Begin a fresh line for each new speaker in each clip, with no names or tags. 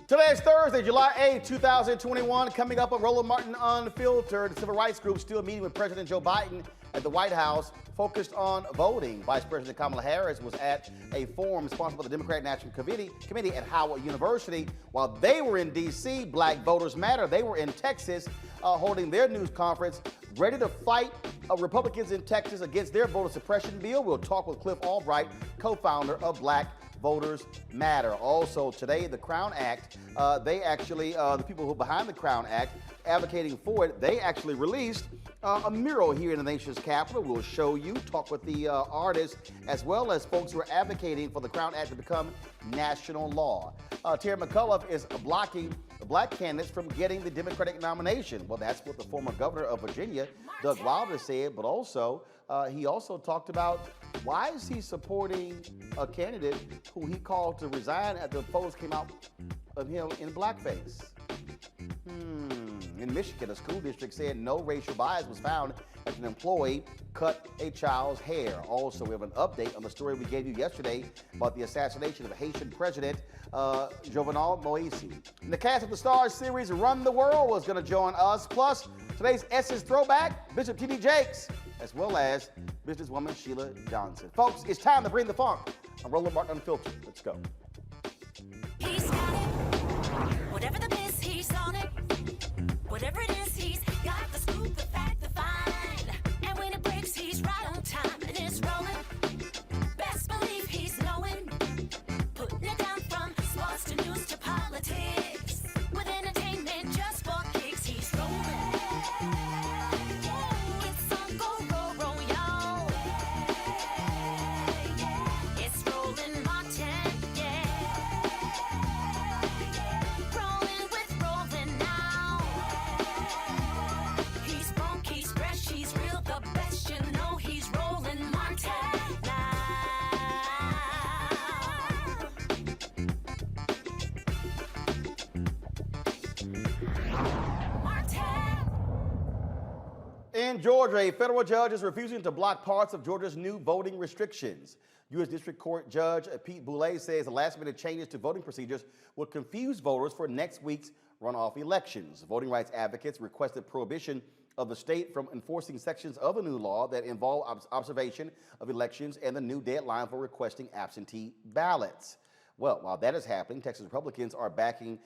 Today is Thursday, July 8, 2021. Coming up on Roland Martin Unfiltered, the civil rights group still meeting with President Joe Biden at the White House, focused on voting. Vice President Kamala Harris was at a forum sponsored by the Democratic National Committee at Howard University. While they were in D.C., Black Voters Matter, they were in Texas holding their news conference, ready to fight Republicans in Texas against their voter suppression bill. We'll talk with Cliff Albright, co-founder of Black Voters Matter. Also today, the Crown Act, the people who are behind the Crown Act, advocating for it, they actually released a mural here in the nation's capital. We'll show you, talk with the artists, as well as folks who are advocating for the Crown Act to become national law. Terry McAuliffe is blocking the black candidates from getting the Democratic nomination. Well, that's what the former governor of Virginia, Doug Wilder, said, but also he also talked about why is he supporting a candidate who he called to resign after the photos came out of him in blackface. In Michigan, a school district said no racial bias was found as an employee cut a child's hair. Also, we have an update on the story we gave you yesterday about the assassination of Haitian President Jovenel Moise. And the cast of the Stars series Run the World was going to join us. Plus, today's Essence throwback, Bishop T.D. as well as businesswoman Sheila Johnson. Folks, it's time to bring the funk. I'm Roland Martin Unfiltered. Let's go.
He's got it. Whatever the biz, he's on it. Whatever it is, he's got the scoop, the fact, the find. And when it breaks, he's right on time and it's rolling. Best believe he's knowing. Putting it down from sports to news to politics. With entertainment just for kicks, he's rolling. It's on go, roll, roll, y'all. It's Roland Martin, yeah. Rolling with Roland now. He's funk, he's fresh, he's real, the best, you know he's Roland Martin now. Martin.
In Georgia, a federal judge is refusing to block parts of Georgia's new voting restrictions. U.S. District Court Judge Pete Boulay says the last-minute changes to voting procedures will confuse voters for next week's runoff elections. Voting rights advocates requested prohibition of the state from enforcing sections of the new law that involve observation of elections and the new deadline for requesting absentee ballots. Well, while that is happening, Texas Republicans are backing,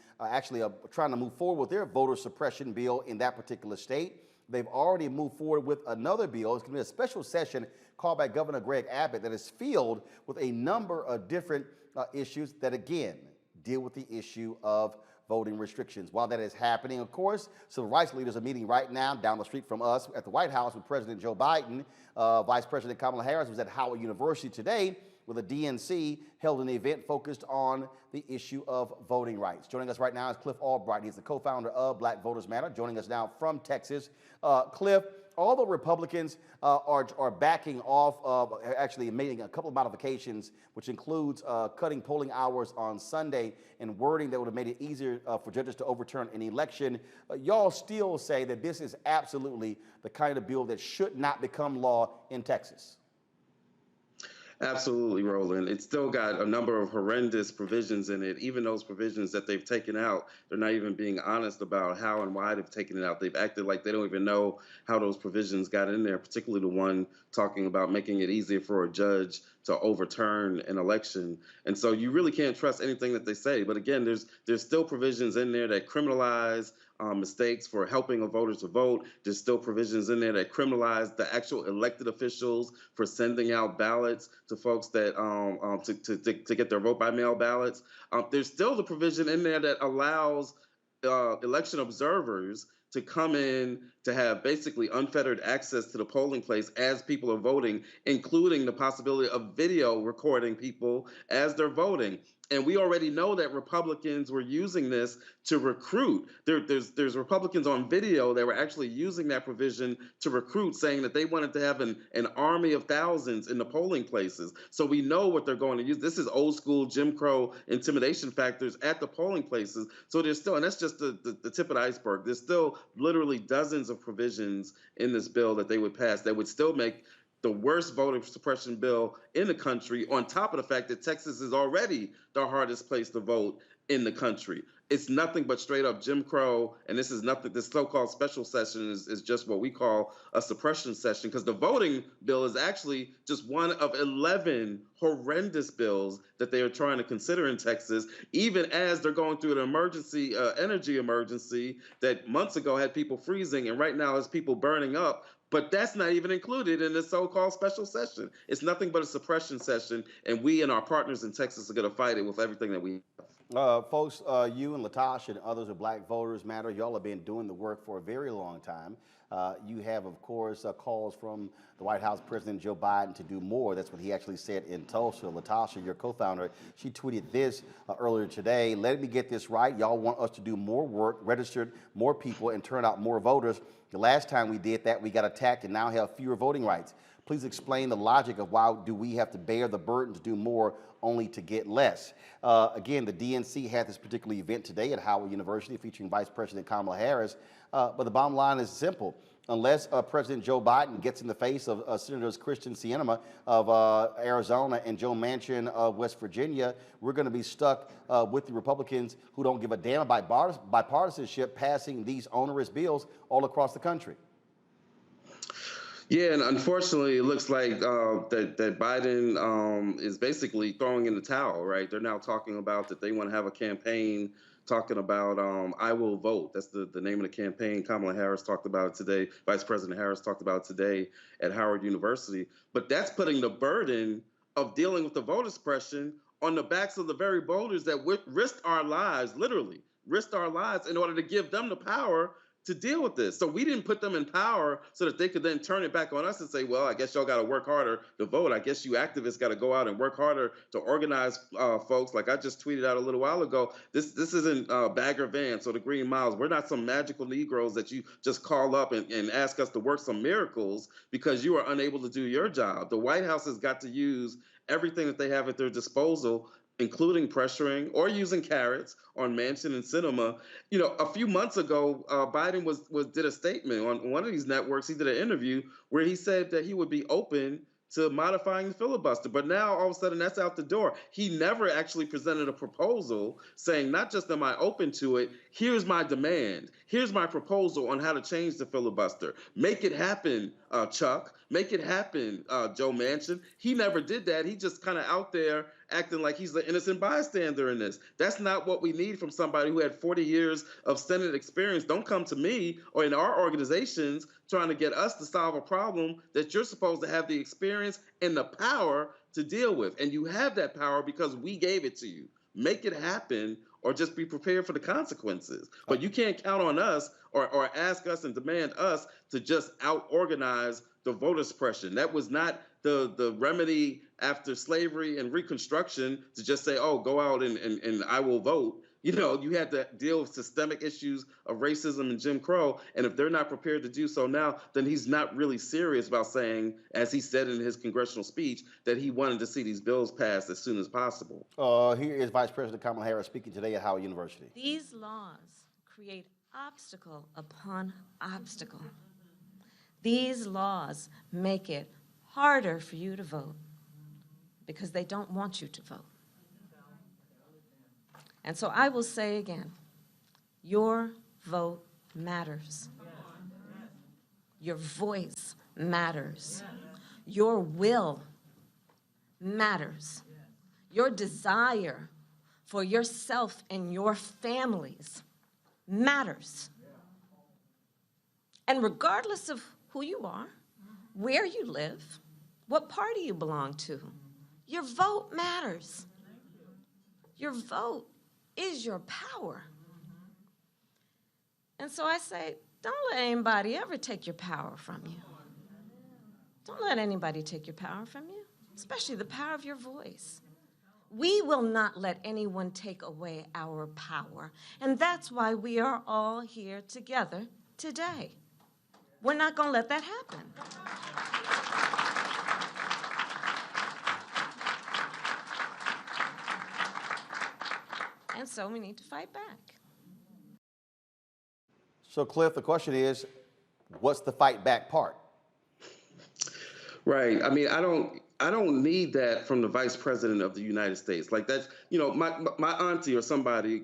trying to move forward with their voter suppression bill in that particular state. They've already moved forward with another bill. It's going to be a special session called by Governor Greg Abbott that is filled with a number of different issues that, again, deal with the issue of voting restrictions. While that is happening, of course, civil rights leaders are meeting right now down the street from us at the White House with President Joe Biden. Vice President Kamala Harris was at Howard University today with a DNC held an event focused on the issue of voting rights. Joining us right now is Cliff Albright. He's the co-founder of Black Voters Matter. Joining us now from Texas. Cliff, all the Republicans are backing off of actually making a couple of modifications, which includes cutting polling hours on Sunday and wording that would have made it easier for judges to overturn an election. Y'all still say that this is absolutely the kind of bill that should not become law in Texas.
Absolutely, Roland. It's still got a number of horrendous provisions in it. Even those provisions that they've taken out, they're not even being honest about how and why they've taken it out. They've acted like they don't even know how those provisions got in there, particularly the one talking about making it easier for a judge to overturn an election. And so you really can't trust anything that they say. But again, there's still provisions in there that criminalize mistakes for helping a voter to vote. There's still provisions in there that criminalize the actual elected officials for sending out ballots to folks that to get their vote by mail ballots. There's still the provision in there that allows election observers to come in to have basically unfettered access to the polling place as people are voting, including the possibility of video recording people as they're voting. And we already know that Republicans were using this to recruit. There's Republicans on video that were actually using that provision to recruit, saying that they wanted to have an army of thousands in the polling places. So we know what they're going to use. This is old school Jim Crow intimidation factors at the polling places. So there's still, and that's just the tip of the iceberg, there's still literally dozens of provisions in this bill that they would pass that would still make the worst voter suppression bill in the country, on top of the fact that Texas is already the hardest place to vote in the country. it's nothing but straight up Jim Crow, and this is nothing. This so-called special session is just what we call a suppression session, because the voting bill is actually just one of 11 horrendous bills that they are trying to consider in Texas, even as they're going through an emergency, energy emergency that months ago had people freezing, and right now has people burning up. But that's not even included in the so-called special session. It's nothing but a suppression session, and we and our partners in Texas are going to fight it with everything that we have.
Folks, you and Latasha and others with Black Voters Matter, y'all have been doing the work for a very long time. You have, of course, calls from the White House President Joe Biden to do more. That's what he actually said in Tulsa. Latasha, your co-founder, she tweeted this earlier today. Let me get this right. Y'all want us to do more work, registered more people, and turn out more voters. The last time we did that, we got attacked and now have fewer voting rights. Please explain the logic of why do we have to bear the burden to do more only to get less. Again, the DNC had this particular event today at Howard University featuring Vice President Kamala Harris. But the bottom line is simple. Unless President Joe Biden gets in the face of Senators Christian Sinema of Arizona and Joe Manchin of West Virginia, we're going to be stuck with the Republicans who don't give a damn about bipartisanship passing these onerous bills all across the country.
Yeah, and unfortunately, it looks like that Biden is basically throwing in the towel, right? They're now talking about that they want to have a campaign talking about I will vote. That's the name of the campaign. Kamala Harris talked about it today. Vice President Harris talked about it today at Howard University. But that's putting the burden of dealing with the voter suppression on the backs of the very voters that risked our lives, literally risked our lives in order to give them the power to deal with this. So we didn't put them in power so that they could then turn it back on us and say, well, I guess y'all got to work harder to vote. I guess you activists got to go out and work harder to organize folks. Like I just tweeted out a little while ago, this isn't Bagger Vance or the Green Miles. We're not some magical Negroes that you just call up and ask us to work some miracles because you are unable to do your job. The White House has got to use everything that they have at their disposal, including pressuring or using carrots on Manchin and Sinema. You know, a few months ago, Biden did a statement on one of these networks. He did an interview where he said that he would be open to modifying the filibuster. But now all of a sudden that's out the door. He never actually presented a proposal saying, not just am I open to it, here's my demand. Here's my proposal on how to change the filibuster. Make it happen, Chuck. Make it happen, Joe Manchin. He never did that. He just kind of out there acting like he's the innocent bystander in this. That's not what we need from somebody who had 40 years of Senate experience. Don't come to me or in our organizations trying to get us to solve a problem that you're supposed to have the experience and the power to deal with. And you have that power because we gave it to you. Make it happen or just be prepared for the consequences. But you can't count on us or ask us and demand us to just out-organize the voter suppression. That was not the remedy after slavery and Reconstruction to just say, oh, go out and I will vote. You know, you had to deal with systemic issues of racism and Jim Crow. And if they're not prepared to do so now, then he's not really serious about saying, as he said in his congressional speech, that he wanted to see these bills passed as soon as possible.
Here is Vice President Kamala Harris speaking today at Howard University.
These laws create obstacle upon obstacle. These laws make it harder for you to vote because they don't want you to vote. And so I will say again, your vote matters. Your voice matters. Your will matters. Your desire for yourself and your families matters. And regardless of who you are, where you live, what party you belong to, your vote matters. Your vote is your power. And so I say, don't let anybody ever take your power from you. Don't let anybody take your power from you, especially the power of your voice. We will not let anyone take away our power. And that's why we are all here together today. We're not going to let that happen. And so we need to fight back.
So, Cliff, the question is, what's the fight back part?
Right. I mean, I don't need that from the vice president of the United States. Like that's, my auntie or somebody,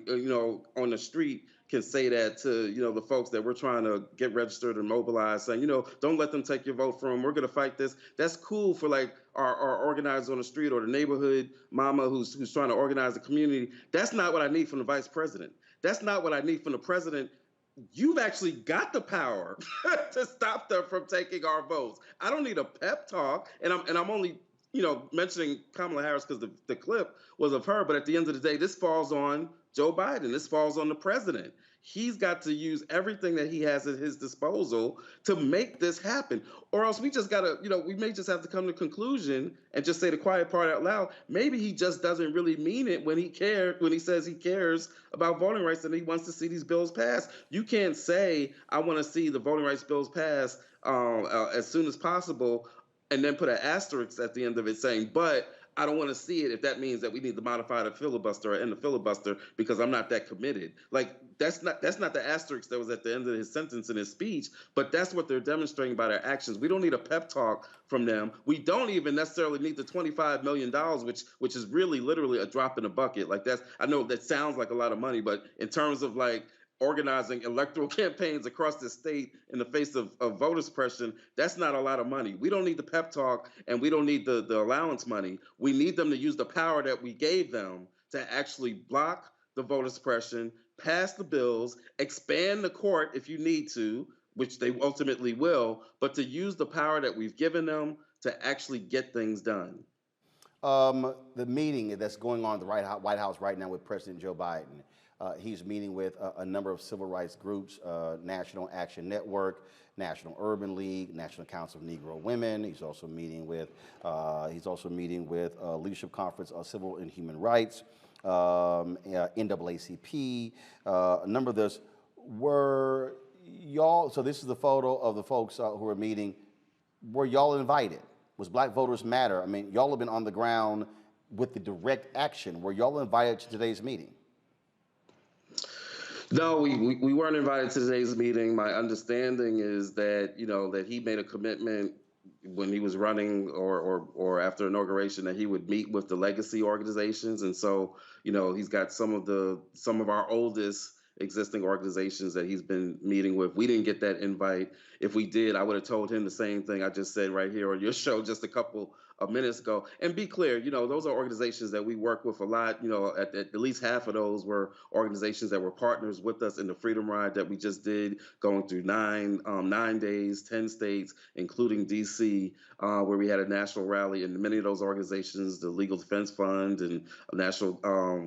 on the street can say that to, the folks that we're trying to get registered and mobilized, saying, don't let them take your vote from them. We're going to fight this. That's cool for like our organizers on the street or the neighborhood mama who's trying to organize the community. That's not what I need from the vice president. That's not what I need from the president. You've actually got the power to stop them from taking our votes. I don't need a pep talk, and I'm only mentioning Kamala Harris because the clip was of her. But at the end of the day, this falls on Joe Biden. This falls on the president. He's got to use everything that he has at his disposal to make this happen. Or else we just gotta, we may just have to come to a conclusion and just say the quiet part out loud. Maybe he just doesn't really mean it when he says he cares about voting rights and he wants to see these bills passed. You can't say, I want to see the voting rights bills passed as soon as possible, and then put an asterisk at the end of it saying, but I don't want to see it if that means that we need to modify the filibuster or end the filibuster because I'm not that committed. Like that's not the asterisk that was at the end of his sentence in his speech, but that's what they're demonstrating by their actions. We don't need a pep talk from them. We don't even necessarily need the $25 million, which is really literally a drop in the bucket. Like I know that sounds like a lot of money, but in terms of like organizing electoral campaigns across the state in the face of voter suppression, that's not a lot of money. We don't need the pep talk and we don't need the allowance money. We need them to use the power that we gave them to actually block the voter suppression, pass the bills, expand the court if you need to, which they ultimately will, but to use the power that we've given them to actually get things done.
The meeting that's going on at the White House right now with President Joe Biden. He's meeting with a number of civil rights groups, National Action Network, National Urban League, National Council of Negro Women. He's also meeting with Leadership Conference on Civil and Human Rights, NAACP. A number of this were y'all. So this is the photo of the folks who are meeting. Were y'all invited? Was Black Voters Matter? I mean, y'all have been on the ground with the direct action. Were y'all invited to today's meeting?
No, we weren't invited to today's meeting. My understanding is that, that he made a commitment when he was running or after inauguration that he would meet with the legacy organizations. And so, he's got some of our oldest existing organizations that he's been meeting with. We didn't get that invite. If we did, I would have told him the same thing I just said right here on your show just a couple of minutes ago. And be clear, those are organizations that we work with a lot. At least half of those were organizations that were partners with us in the Freedom Ride that we just did, going through 9 days, 10 states, including DC, where we had a national rally. And many of those organizations, the Legal Defense Fund and National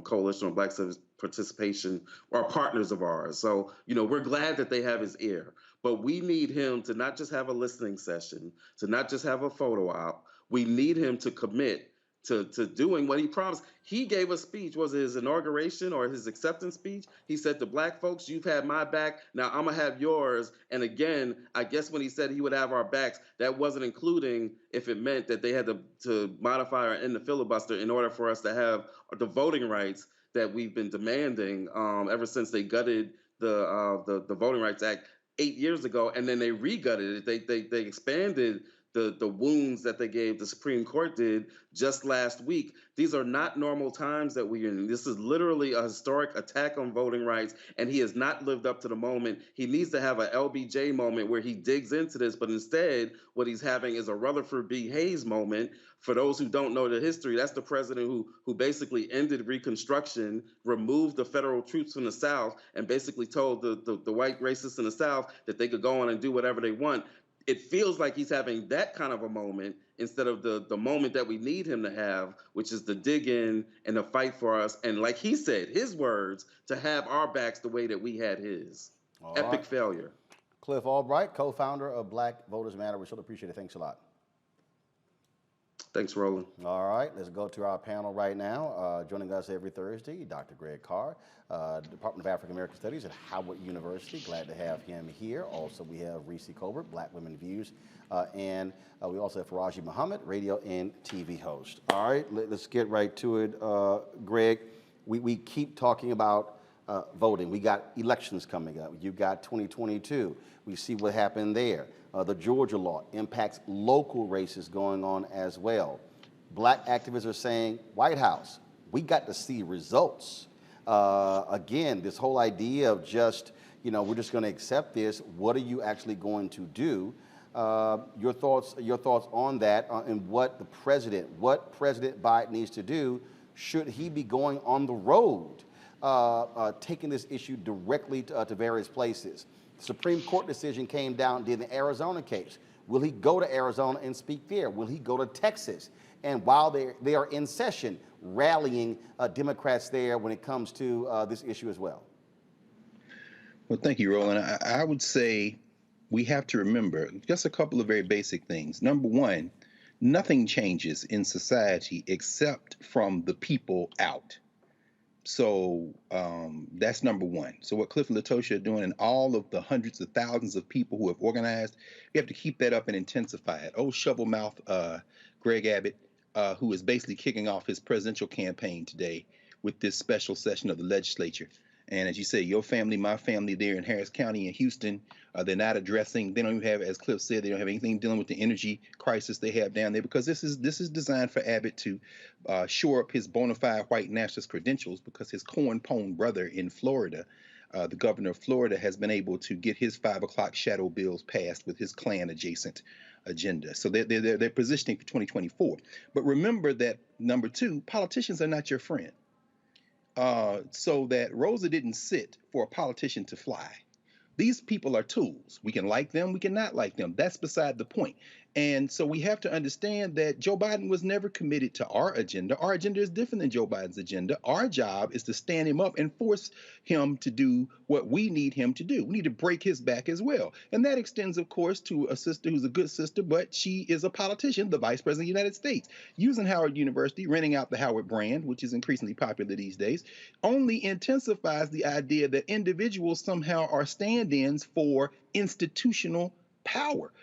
Coalition on Black Civic Participation, are partners of ours. So, we're glad that they have his ear. But we need him to not just have a listening session, to not just have a photo op. We need him to commit to doing what he promised. He gave a speech, was it his inauguration or his acceptance speech? He said to Black folks, you've had my back, now I'm gonna have yours. And again, I guess when he said he would have our backs, that wasn't including if it meant that they had to modify or end the filibuster in order for us to have the voting rights that we've been demanding ever since they gutted the Voting Rights Act 8 years ago, and then they re-gutted it. They expanded the wounds that they gave, the Supreme Court did just last week. These are not normal times that we're in. This is literally a historic attack on voting rights, and he has not lived up to the moment. He needs to have a LBJ moment where he digs into this, but instead what he's having is a Rutherford B. Hayes moment. For those who don't know the history, that's the president who basically ended Reconstruction, removed the federal troops from the South, and basically told the white racists in the South that they could go on and do whatever they want. It feels like he's having that kind of a moment instead of the moment that we need him to have, which is the dig in and the fight for us. And like he said, his words, to have our backs the way that we had his. All Epic right. Failure.
Cliff Albright, co-founder of Black Voters Matter. We sure appreciate it. Thanks a lot.
Thanks, Roland.
All right, let's go to our panel right now. Joining us every Thursday, Dr. Greg Carr, Department of African American Studies at Howard University. Glad to have him here. Also, we have Reese Colbert, Black Women Views, and we also have Faraji Muhammad, radio and TV host. All right, let's get right to it. Greg, we keep talking about voting. We got elections coming up. You got 2022. We see what happened there. The Georgia law impacts local races going on as well. Black activists are saying, White House, we got to see results. Again, this whole idea of just, we're just going to accept this. What are you actually going to do? Your thoughts on that, and what President Biden needs to do. Should he be going on the road, taking this issue directly to various places? The Supreme Court decision came down, did the Arizona case. Will he go to Arizona and speak there? Will he go to Texas? And while they are in session, rallying Democrats there when it comes to this issue as well?
Well, thank you, Roland. I would say we have to remember just a couple of very basic things. Number one, nothing changes in society except from the people out. So that's number one. So what Cliff and Latosha are doing, and all of the hundreds of thousands of people who have organized, we have to keep that up and intensify it. Old shovel mouth Greg Abbott, who is basically kicking off his presidential campaign today with this special session of the legislature. And as you say, your family, my family there in Harris County and Houston, they're not addressing, they don't even have, as Cliff said, they don't have anything dealing with the energy crisis they have down there, because this is designed for Abbott to shore up his bona fide white nationalist credentials, because his corn-pone brother in Florida, the governor of Florida, has been able to get his 5 o'clock shadow bills passed with his Klan adjacent agenda. So they're positioning for 2024. But remember that, number two, politicians are not your friend. So that Rosa didn't sit for a politician to fly. These people are tools. We can like them, we can not like them. That's beside the point. And so we have to understand that Joe Biden was never committed to our agenda. Our agenda is different than Joe Biden's agenda. Our job is to stand him up and force him to do what we need him to do. We need to break his back as well. And that extends, of course, to a sister who's a good sister, but she is a politician, the Vice President of the United States. Using Howard University, renting out the Howard brand, which is increasingly popular these days, only intensifies the idea that individuals somehow are stand-ins for institutional power.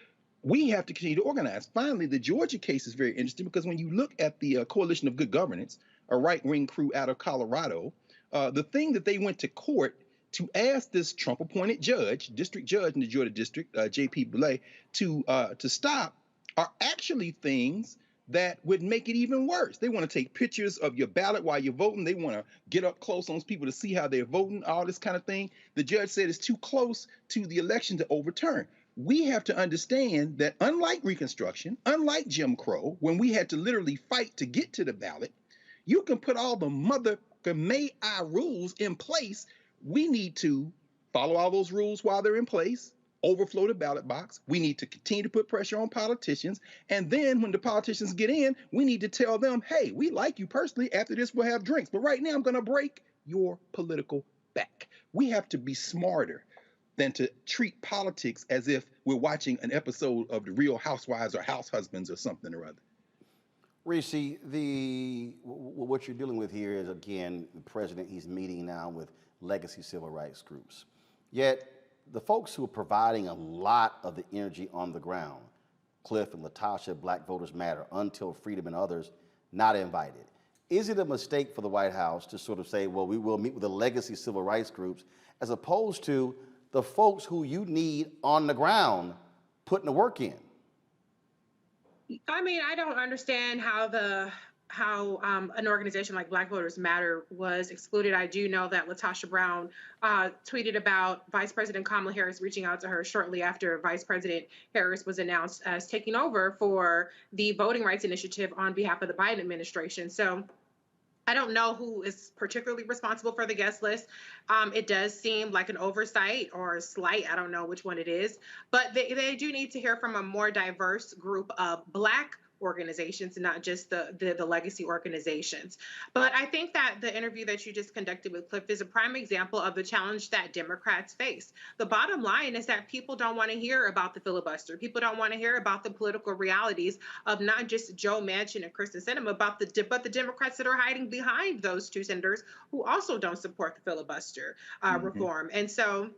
We have to continue to organize. Finally, the Georgia case is very interesting, because when you look at the Coalition of Good Governance, a right-wing crew out of Colorado, the thing that they went to court to ask this Trump-appointed judge, district judge in the Georgia district, J.P. Boulay, to stop, are actually things that would make it even worse. They want to take pictures of your ballot while you're voting. They want to get up close on those people to see how they're voting, all this kind of thing. The judge said it's too close to the election to overturn. We have to understand that, unlike Reconstruction, unlike Jim Crow, when we had to literally fight to get to the ballot, you can put all the mother may I rules in place. We need to follow all those rules while they're in place, overflow the ballot box. We need to continue to put pressure on politicians. And then when the politicians get in, we need to tell them, hey, we like you personally. After this, we'll have drinks. But right now, I'm going to break your political back. We have to be smarter than to treat politics as if we're watching an episode of The Real Housewives or House Husbands or something or other.
Reese, what you're dealing with here is, again, the president, he's meeting now with legacy civil rights groups. Yet, the folks who are providing a lot of the energy on the ground, Cliff and Latasha, Black Voters Matter, Until Freedom, and others, not invited. Is it a mistake for the White House to sort of say, well, we will meet with the legacy civil rights groups, as opposed to the folks who you need on the ground putting the work in?
I mean, I don't understand how an organization like Black Voters Matter was excluded. I do know that Latasha Brown tweeted about Vice President Kamala Harris reaching out to her shortly after Vice President Harris was announced as taking over for the Voting Rights Initiative on behalf of the Biden administration. So I don't know who is particularly responsible for the guest list. It does seem like an oversight or a slight. I don't know which one it is, but they do need to hear from a more diverse group of Black organizations, not just the legacy organizations. But I think that the interview that you just conducted with Cliff is a prime example of the challenge that Democrats face. The bottom line is that people don't want to hear about the filibuster. People don't want to hear about the political realities of not just Joe Manchin and Kristen Sinema, but the Democrats that are hiding behind those two senators who also don't support the filibuster reform. And so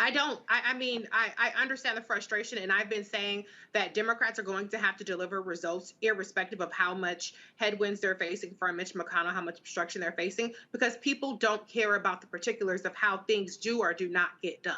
I understand the frustration, and I've been saying that Democrats are going to have to deliver results irrespective of how much headwinds they're facing from Mitch McConnell, how much obstruction they're facing, because people don't care about the particulars of how things do or do not get done.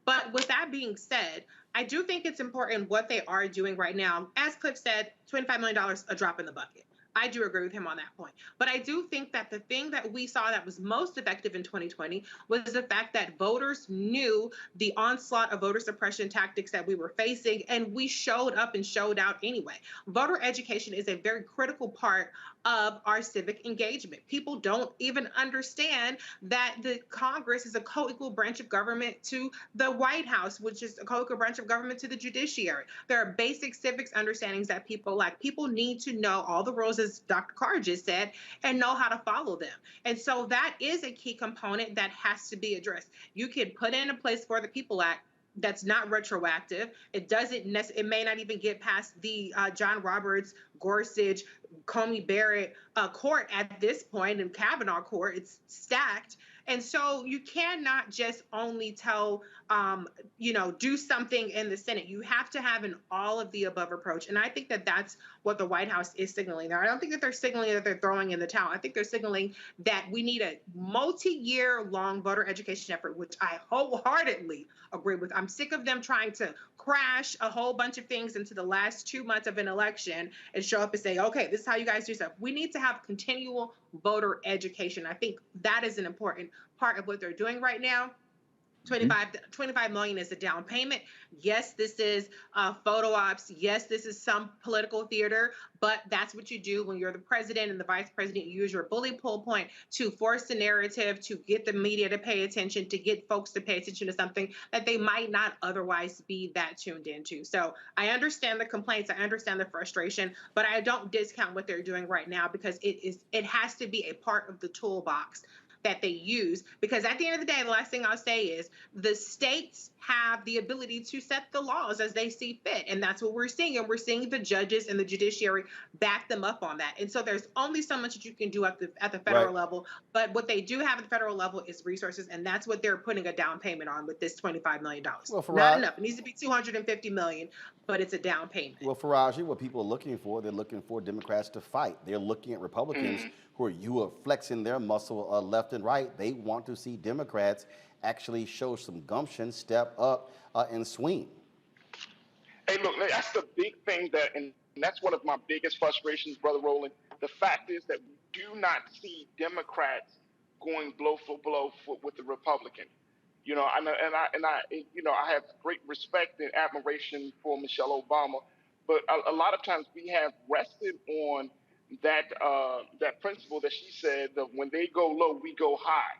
But with that being said, I do think it's important what they are doing right now. As Cliff said, $25 million, a drop in the bucket. I do agree with him on that point. But I do think that the thing that we saw that was most effective in 2020 was the fact that voters knew the onslaught of voter suppression tactics that we were facing, and we showed up and showed out anyway. Voter education is a very critical part of our civic engagement. People don't even understand that the Congress is a co-equal branch of government to the White House, which is a co-equal branch of government to the judiciary. There are basic civics understandings that people lack. People need to know all the rules, as Dr. Carr just said, and know how to follow them. And so that is a key component that has to be addressed. You can put in a place for the People Act that's not retroactive. It doesn't. It may not even get past the John Roberts, Gorsuch, Comey Barrett court at this point, in Kavanaugh court. It's stacked. And so you cannot just only tell, do something in the Senate. You have to have an all of the above approach. And I think that that's what the White House is signaling there. I don't think that they're signaling that they're throwing in the towel. I think they're signaling that we need a multi-year long voter education effort, which I wholeheartedly agree with. I'm sick of them trying to crash a whole bunch of things into the last 2 months of an election and show up and say, okay, this is how you guys do stuff. We need to have continual voter education. I think that is an important part of what they're doing right now. 25 million is a down payment. Yes, this is photo ops. Yes, this is some political theater, but that's what you do when you're the president and the vice president. You use your bully pull point to force the narrative, to get the media to pay attention, to get folks to pay attention to something that they might not otherwise be that tuned into. So I understand the complaints. I understand the frustration, but I don't discount what they're doing right now, because it has to be a part of the toolbox that they use. Because at the end of the day, the last thing I'll say is the states have the ability to set the laws as they see fit. And that's what we're seeing. And we're seeing the judges and the judiciary back them up on that. And so there's only so much that you can do at the federal level. But what they do have at the federal level is resources. And that's what they're putting a down payment on with this $25 million.
Well,
Not enough. It needs to be $250 million, but it's a down payment.
Well, Faraji, what people are looking for, they're looking for Democrats to fight. They're looking at Republicans who are flexing their muscle left and right. They want to see Democrats actually show some gumption, step up, and swing.
Hey, look, that's the big thing and that's one of my biggest frustrations, Brother Roland. The fact is that we do not see Democrats going blow for blow with the Republican. You know, I have great respect and admiration for Michelle Obama, but a lot of times we have rested on that principle that she said that when they go low, we go high.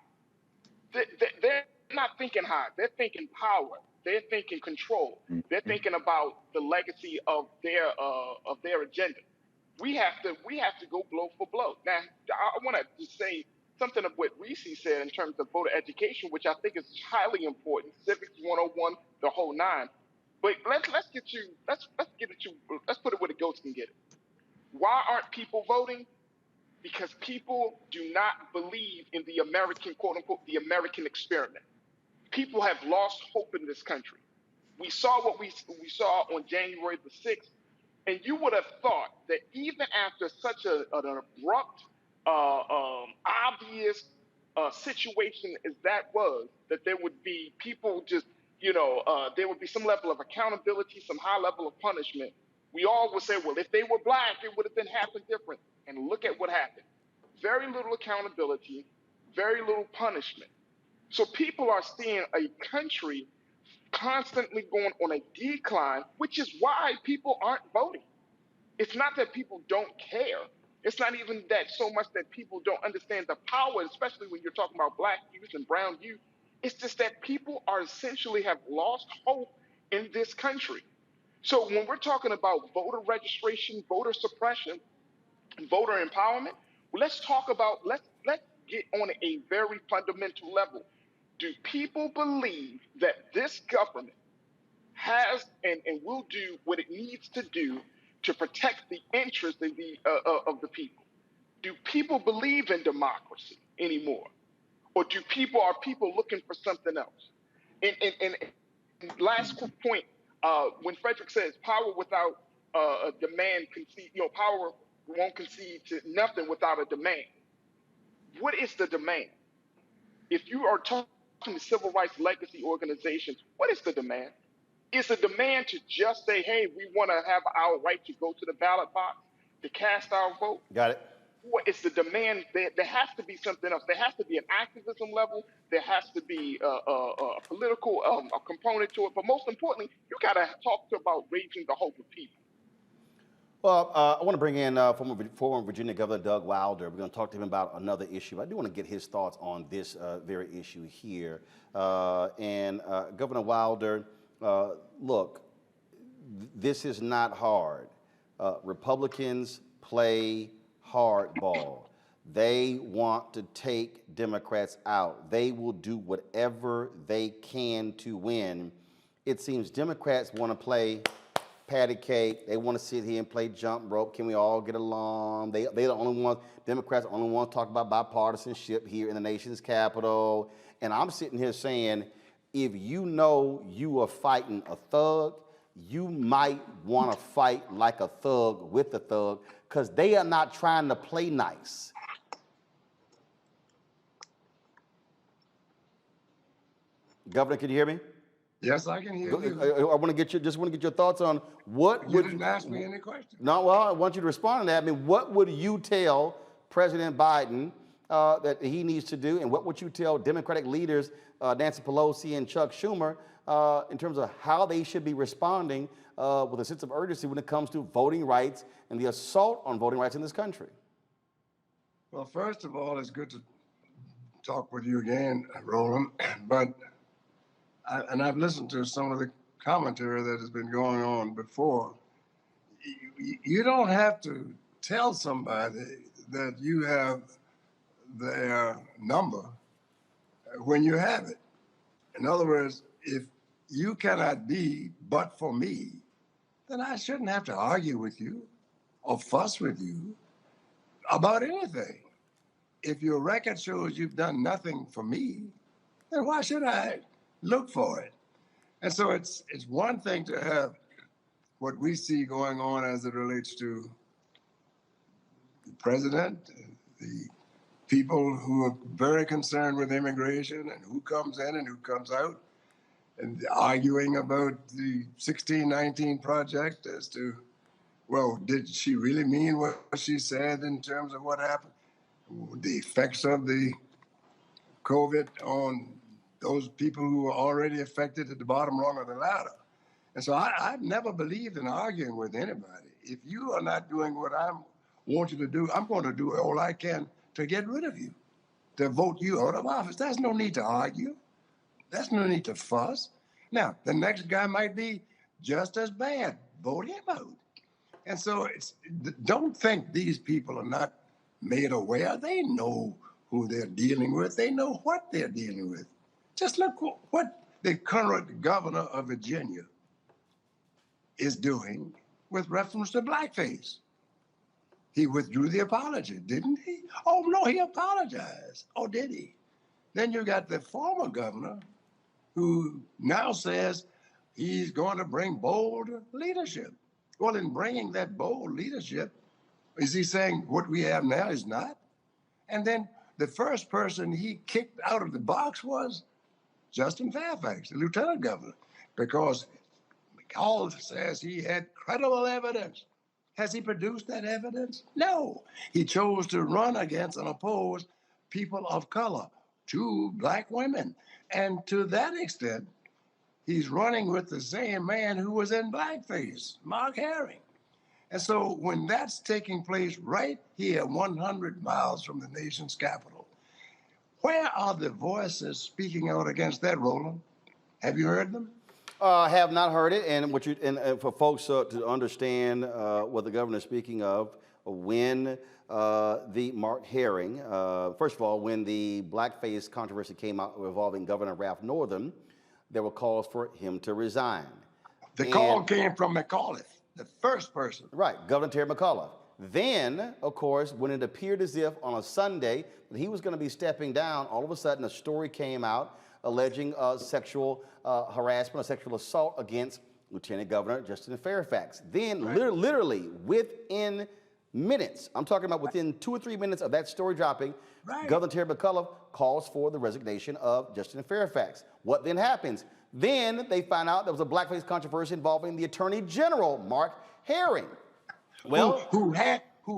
They're not thinking high. They're thinking power. They're thinking control. They're thinking about the legacy of their agenda. We have to go blow for blow. Now, I want to just say something of what Reese said in terms of voter education, which I think is highly important. Civics 101, the whole nine. But let's put it where the goats can get it. Why aren't people voting? Because people do not believe in the American, quote unquote, the American experiment. People have lost hope in this country. We saw what we saw on January the 6th, and you would have thought that even after such an abrupt, obvious situation as that was, that there would be people just, there would be some level of accountability, some high level of punishment. We all would say, well, if they were black, it would have been happened different. And look at what happened. Very little accountability, very little punishment. So people are seeing a country constantly going on a decline, which is why people aren't voting. It's not that people don't care. It's not even that so much that people don't understand the power, especially when you're talking about black youth and brown youth. It's just that people are essentially have lost hope in this country. So when we're talking about voter registration, voter suppression, and voter empowerment, let's get on a very fundamental level. Do people believe that this government has and will do what it needs to do to protect the interests of the people? Do people believe in democracy anymore? Or are people looking for something else? And last quick point, when Frederick says power without a demand power won't concede to nothing without a demand. What is the demand? If you are talking to civil rights legacy organizations, what is the demand? It's a demand to just say, hey, we want to have our right to go to the ballot box, to cast our vote.
Got it.
Or it's the demand that there has to be something else. There has to be an activism level. There has to be a political a component to it. But most importantly, you got to talk about raising the hope of people.
Well, I want to bring in former Virginia Governor Doug Wilder. We're going to talk to him about another issue. I do want to get his thoughts on this very issue here. Governor Wilder, look, this is not hard. Republicans play hardball. They want to take Democrats out. They will do whatever they can to win. It seems Democrats want to play patty cake. They want to sit here and play jump rope. Can we all get along? They the only ones, Democrats only want to talk about bipartisanship here in the nation's capital. And I'm sitting here saying, if you know you are fighting a thug, you might want to fight like a thug with a thug, because they are not trying to play nice. Governor, can you hear me?
Yes, I can hear you.
I want to get your thoughts on what
You didn't ask me any questions.
No, well, I want you to respond to that. I mean, what would you tell President Biden that he needs to do, and what would you tell Democratic leaders, Nancy Pelosi and Chuck Schumer, in terms of how they should be responding with a sense of urgency when it comes to voting rights and the assault on voting rights in this country?
Well, first of all, it's good to talk with you again, Roland, but I've listened to some of the commentary that has been going on before. You don't have to tell somebody that you have their number when you have it. In other words, if you cannot be but for me, then I shouldn't have to argue with you or fuss with you about anything. If your record shows you've done nothing for me, then why should I look for it? And so it's one thing to have what we see going on as it relates to the president, the people who are very concerned with immigration and who comes in and who comes out, and arguing about the 1619 project as to, well, did she really mean what she said in terms of what happened? The effects of the COVID on those people who were already affected at the bottom rung of the ladder. And so I've never believed in arguing with anybody. If you are not doing what I want you to do, I'm going to do all I can to get rid of you, to vote you out of office. There's no need to argue. There's no need to fuss. Now, the next guy might be just as bad. Vote him out. And so don't think these people are not made aware. They know who they're dealing with. They know what they're dealing with. Just look what the current governor of Virginia is doing with reference to blackface. He withdrew the apology, didn't he? Oh, no, he apologized. Oh, did he? Then you got the former governor who now says he's going to bring bold leadership. Well, in bringing that bold leadership, is he saying what we have now is not? And then the first person he kicked out of the box was Justin Fairfax, the lieutenant governor, because McCall says he had credible evidence. Has he produced that evidence? No. He chose to run against and oppose people of color, 2 black women. And to that extent, he's running with the same man who was in blackface, Mark Herring. And so when that's taking place right here, 100 miles from the nation's capital, where are the voices speaking out against that, Roland? Have you heard them?
Have not heard it, and for folks to understand what the governor is speaking of, when the Mark Herring, first of all, when the blackface controversy came out involving Governor Ralph Northam, there were calls for him to resign.
The call came from McAuliffe, the first person.
Right, Governor Terry McAuliffe. Then, of course, when it appeared as if on a Sunday that he was going to be stepping down, all of a sudden a story came out alleging sexual harassment or sexual assault against Lieutenant Governor Justin Fairfax. Then, literally within minutes, I'm talking about within 2 or 3 minutes of that story dropping, Governor Terry McAuliffe calls for the resignation of Justin Fairfax. What then happens? Then they found out there was a blackface controversy involving the Attorney General, Mark Herring. Well,
who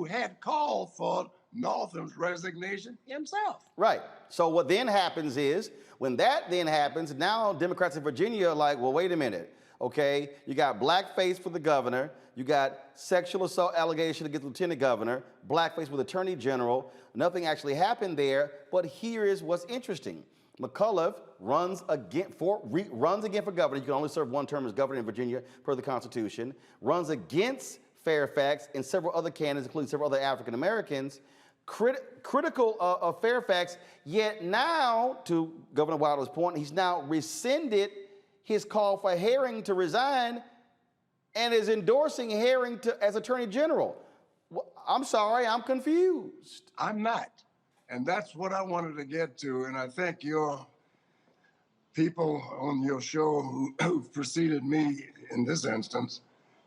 had called for Northam's resignation himself.
right. So what then happens is, when that then happens, now Democrats in Virginia are like, well, wait a minute, okay? You got blackface for the governor, you got sexual assault allegation against the lieutenant governor, blackface with Attorney General. Nothing actually happened there, but here is what's interesting. McAuliffe runs again for governor. You can only serve one term as governor in Virginia per the Constitution. Runs against Fairfax and several other candidates, including several other African Americans, critical of Fairfax. Yet now, to Governor Wilder's point, he's now rescinded his call for Herring to resign and is endorsing Herring as Attorney General. I'm sorry, I'm confused.
I'm not. And that's what I wanted to get to. And I think your people on your show who preceded me in this instance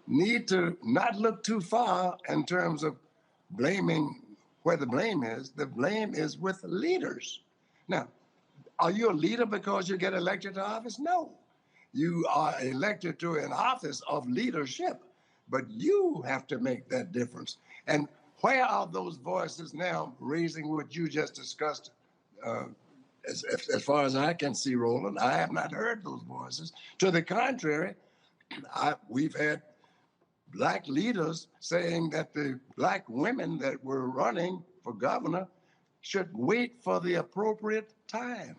need to not look too far in terms of blaming where the blame is. The blame is with leaders. Now, are you a leader because you get elected to office? No. You are elected to an office of leadership, but you have to make that difference. And where are those voices now raising what you just discussed? As far as I can see, Roland, I have not heard those voices. To the contrary, we've had black leaders saying that the black women that were running for governor should wait for the appropriate time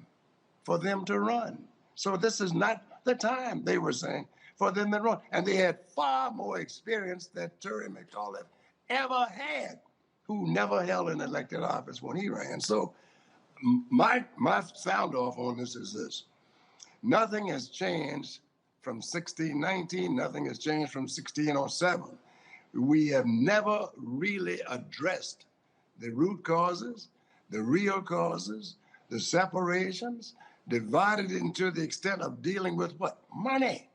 for them to run. So this is not the time, they were saying, for them to run. And they had far more experience than Terry McAuliffe ever had, who never held an elected office when he ran. So my sound off on this is this. Nothing has changed from 1619, nothing has changed from 1607. We have never really addressed the root causes, the real causes, the separations, divided into the extent of dealing with what? Money.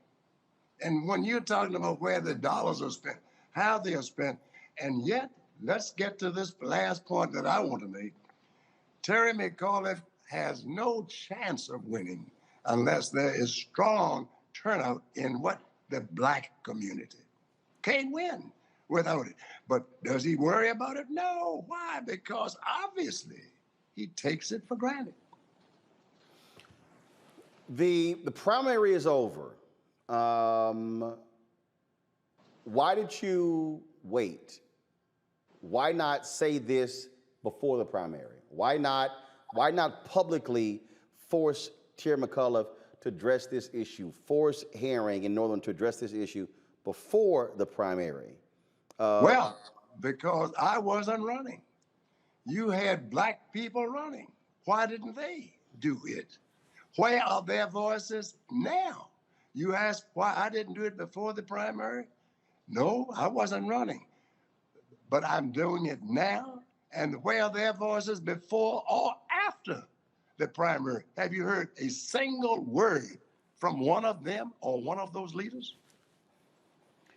And when you're talking about where the dollars are spent, how they are spent, and yet, let's get to this last point that I want to make. Terry McAuliffe has no chance of winning unless there is strong turnout in what? The black community. Can't win without it. But does he worry about it? No. Why? Because obviously he takes it for granted.
The primary is over. Why did you wait? Why not say this before the primary? Why not publicly force Terry McAuliffe to address this issue, force Herring in Northern to address this issue before the primary?
Well, because I wasn't running. You had black people running. Why didn't they do it? Where are their voices now? You ask why I didn't do it before the primary? No, I wasn't running. But I'm doing it now. And where are their voices before or after the primary? Have you heard a single word from one of them or one of those leaders?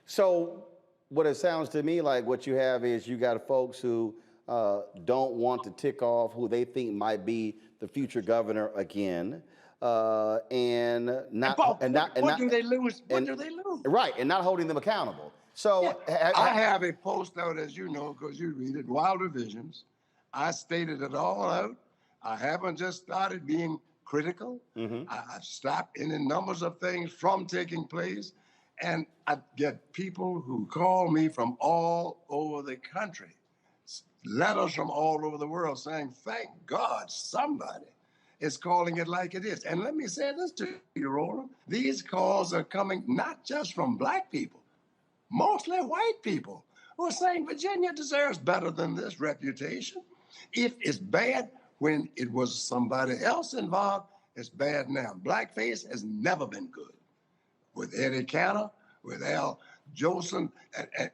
So what it sounds to me like what you have is you got folks who don't want to tick off who they think might be the future governor again. What do they lose? Right, and not holding them accountable. So
yeah. I have a post out, as you know, because you read it, Wilder Visions. I stated it all out. I haven't just started being critical. Mm-hmm. I've stopped any numbers of things from taking place. And I get people who call me from all over the country, letters from all over the world saying, thank God somebody is calling it like it is. And let me say this to you, Roland. These calls are coming not just from black people, mostly white people who are saying Virginia deserves better than this reputation. If it's bad when it was somebody else involved, it's bad now. Blackface has never been good. With Eddie Cantor, with Al Jolson,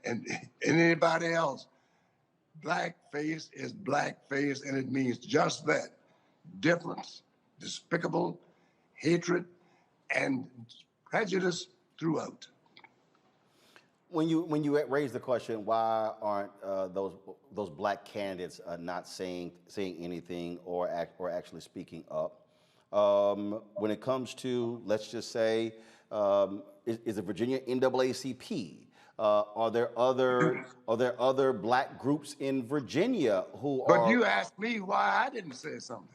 and anybody else, blackface is blackface, and it means just that. Difference, despicable, hatred, and prejudice throughout.
When you raise the question, why aren't those black candidates not saying anything or actually speaking up? when it comes to, let's just say, is the Virginia NAACP? Are there other black groups in Virginia who
But
are?
you asked me why I didn't say something.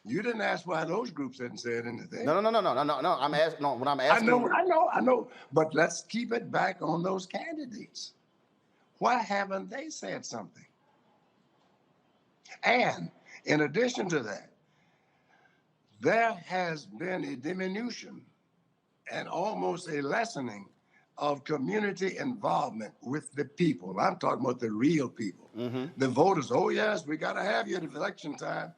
You didn't ask why those groups hadn't said anything.
No. I'm asking. No, when I'm
I
asking.
know. But let's keep it back on those candidates. Why haven't they said something? And in addition to that, there has been a diminution and almost a lessening of community involvement with the people. I'm talking about the real people. The voters, oh yes, we got to have you at election time.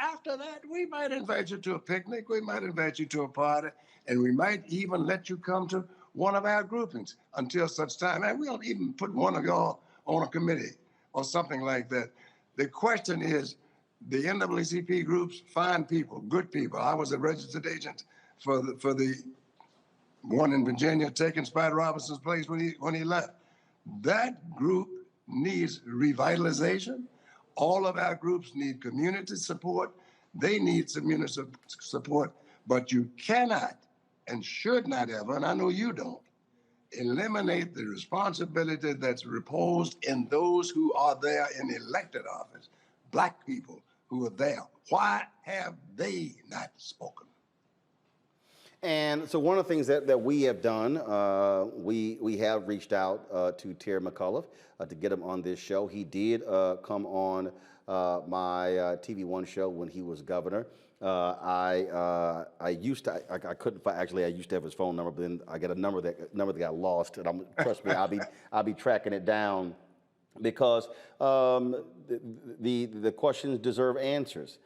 After that, we might invite you to a picnic, we might invite you to a party, and we might even let you come to one of our groupings until such time. And we'll even put one of y'all on a committee or something like that. The question is, the NAACP groups, fine people, good people. I was a registered agent for the one in Virginia taking Spider Robinson's place when he left. That group needs revitalization. All of our groups need community support. They need community support, but you cannot and should not ever, and I know you don't, eliminate the responsibility that's reposed in those who are there in elected office, black people who are there. Why have they not spoken?
And so one of the things that we have done, we have reached out to Terry McAuliffe to get him on this show. He did come on my TV One show when he was governor. I used to, I couldn't find, actually I used to have his phone number, but then I got a number that got lost, and trust me, I'll be tracking it down, because the questions deserve answers.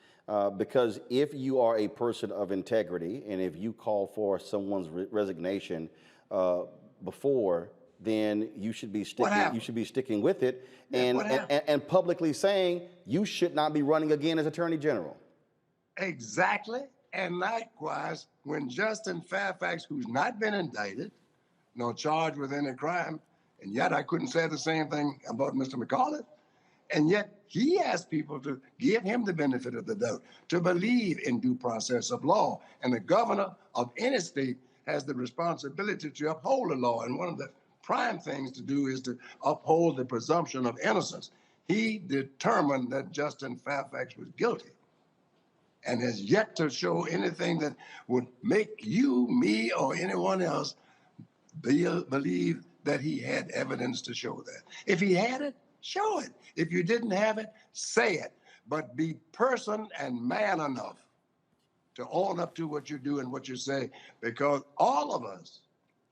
Because if you are a person of integrity, and if you call for someone's resignation before, then you should be sticking. You should be sticking with it, and publicly saying you should not be running again as Attorney General.
Exactly. And likewise, when Justin Fairfax, who's not been indicted, nor charged with any crime, and yet I couldn't say the same thing about Mr. McAuliffe. And yet he asked people to give him the benefit of the doubt, to believe in due process of law. And the governor of any state has the responsibility to uphold the law. And one of the prime things to do is to uphold the presumption of innocence. He determined that Justin Fairfax was guilty and has yet to show anything that would make you, me, or anyone else believe that he had evidence to show that. If he had it, show it. If you didn't have it, say it. But be person and man enough to own up to what you do and what you say, because all of us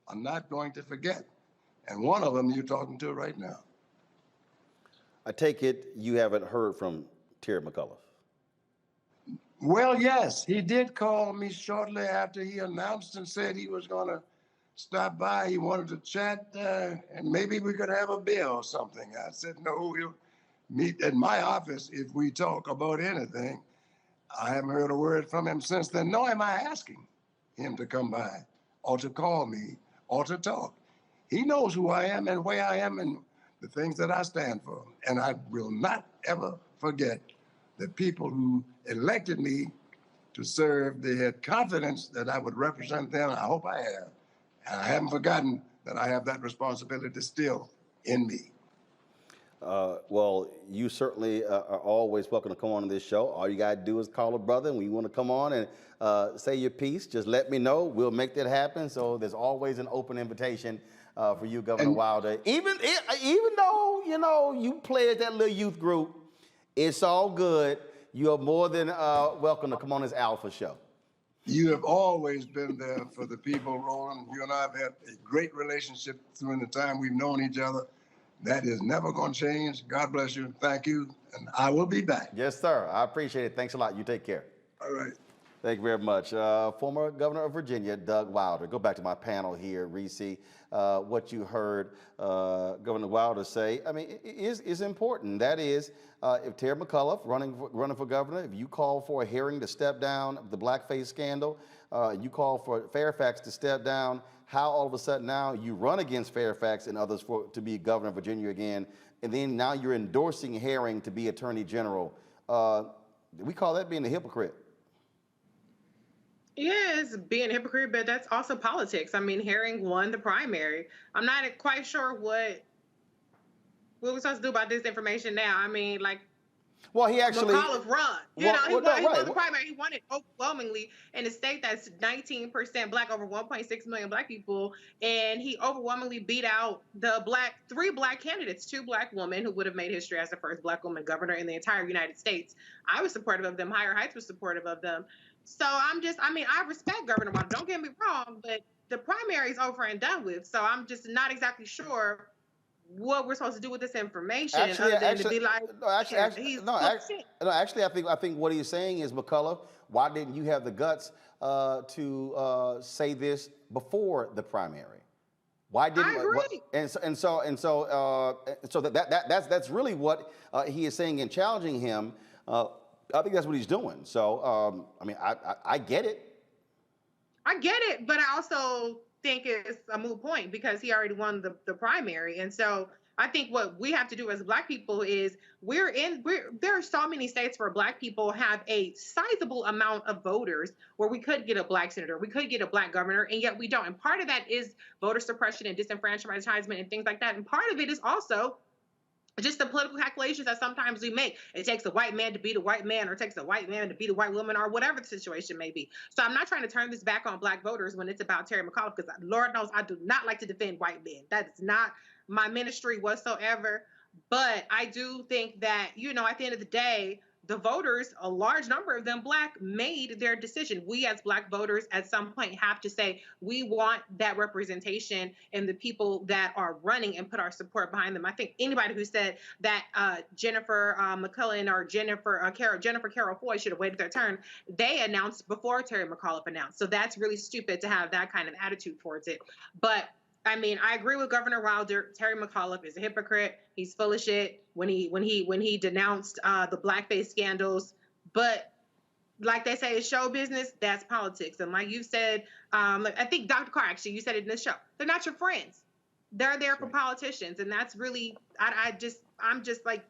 are not going to forget. And one of them you're talking to right now.
I take it you haven't heard from Terry McAuliffe.
Well, yes, he did call me shortly after he announced and said he was going to stop by. He wanted to chat, and maybe we could have a beer or something. I said, no, we'll meet at my office if we talk about anything. I haven't heard a word from him since then, nor am I asking him to come by or to call me or to talk. He knows who I am and where I am and the things that I stand for. And I will not ever forget the people who elected me to serve. They had confidence that I would represent them. I hope I have. And I haven't forgotten that I have that responsibility still in me.
Well, you certainly are always welcome to come on this show. All you got to do is call a brother, and when you want to come on and say your piece, just let me know. We'll make that happen. So there's always an open invitation for you, Governor Wilder. Even though, you play at that little youth group, it's all good. You are more than welcome to come on this Alpha show.
You have always been there for the people, Roland. You and I have had a great relationship during the time we've known each other. That is never going to change. God bless you. Thank you. And I will be back.
Yes, sir. I appreciate it. Thanks a lot. You take care.
All right.
Thank you very much. Former Governor of Virginia, Doug Wilder. Go back to my panel here, Reese. What you heard Governor Wilder say, I mean, is important. That is, if Terry McAuliffe running for governor, if you call for a hearing to step down the blackface scandal, you call for Fairfax to step down, how all of a sudden now you run against Fairfax and others to be governor of Virginia again, and then now you're endorsing Herring to be attorney general. We call that being a hypocrite.
Yeah, it's being a hypocrite, but that's also politics. I mean, Herring won the primary. I'm not quite sure what we're supposed to do about this information now. I mean, like
Well, he actually,
McAuliffe run. He
well,
won.
no,
He
right.
won the primary. He won it overwhelmingly in a state that's 19% black, over 1.6 million black people, and he overwhelmingly beat out the three black candidates, two black women who would have made history as the first black woman governor in the entire United States. I was supportive of them. Higher Heights was supportive of them. So I mean, I respect Governor Wilder. Don't get me wrong, but the primary is over and done with. So I'm just not exactly sure what we're supposed to do with this information
Actually,
other than to
actually,
be like,
no, actually,
yeah,
actually,
he's
no,
full of shit.
no, actually, I think what he's saying is, McCullough, why didn't you have the guts to say this before the primary? Why didn't?
I agree.
So that's really what he is saying and challenging him. I think that's what he's doing. So I mean, I get it.
I get it, but I also think it's a moot point because he already won the primary. And so I think what we have to do as black people is there are so many states where black people have a sizable amount of voters where we could get a black senator, we could get a black governor, and yet we don't. And part of that is voter suppression and disenfranchisement and things like that. And part of it is also just the political calculations that sometimes we make. It takes a white man to beat a white man, or it takes a white man to beat a white woman, or whatever the situation may be. So I'm not trying to turn this back on black voters when it's about Terry McAuliffe, because Lord knows I do not like to defend white men. That's not my ministry whatsoever. But I do think that, at the end of the day, the voters, a large number of them black, made their decision. We as black voters at some point have to say, we want that representation in the people that are running and put our support behind them. I think anybody who said that Jennifer McClellan or Jennifer Carroll Foy should have waited their turn, they announced before Terry McAuliffe announced. So that's really stupid to have that kind of attitude towards it. But I mean, I agree with Governor Wilder. Terry McAuliffe is a hypocrite. He's full of shit when he denounced the blackface scandals. But like they say, it's show business. That's politics. And like you said, I think Dr. Carr, actually, you said it in this show. They're not your friends. They're there for politicians, and that's really I'm just like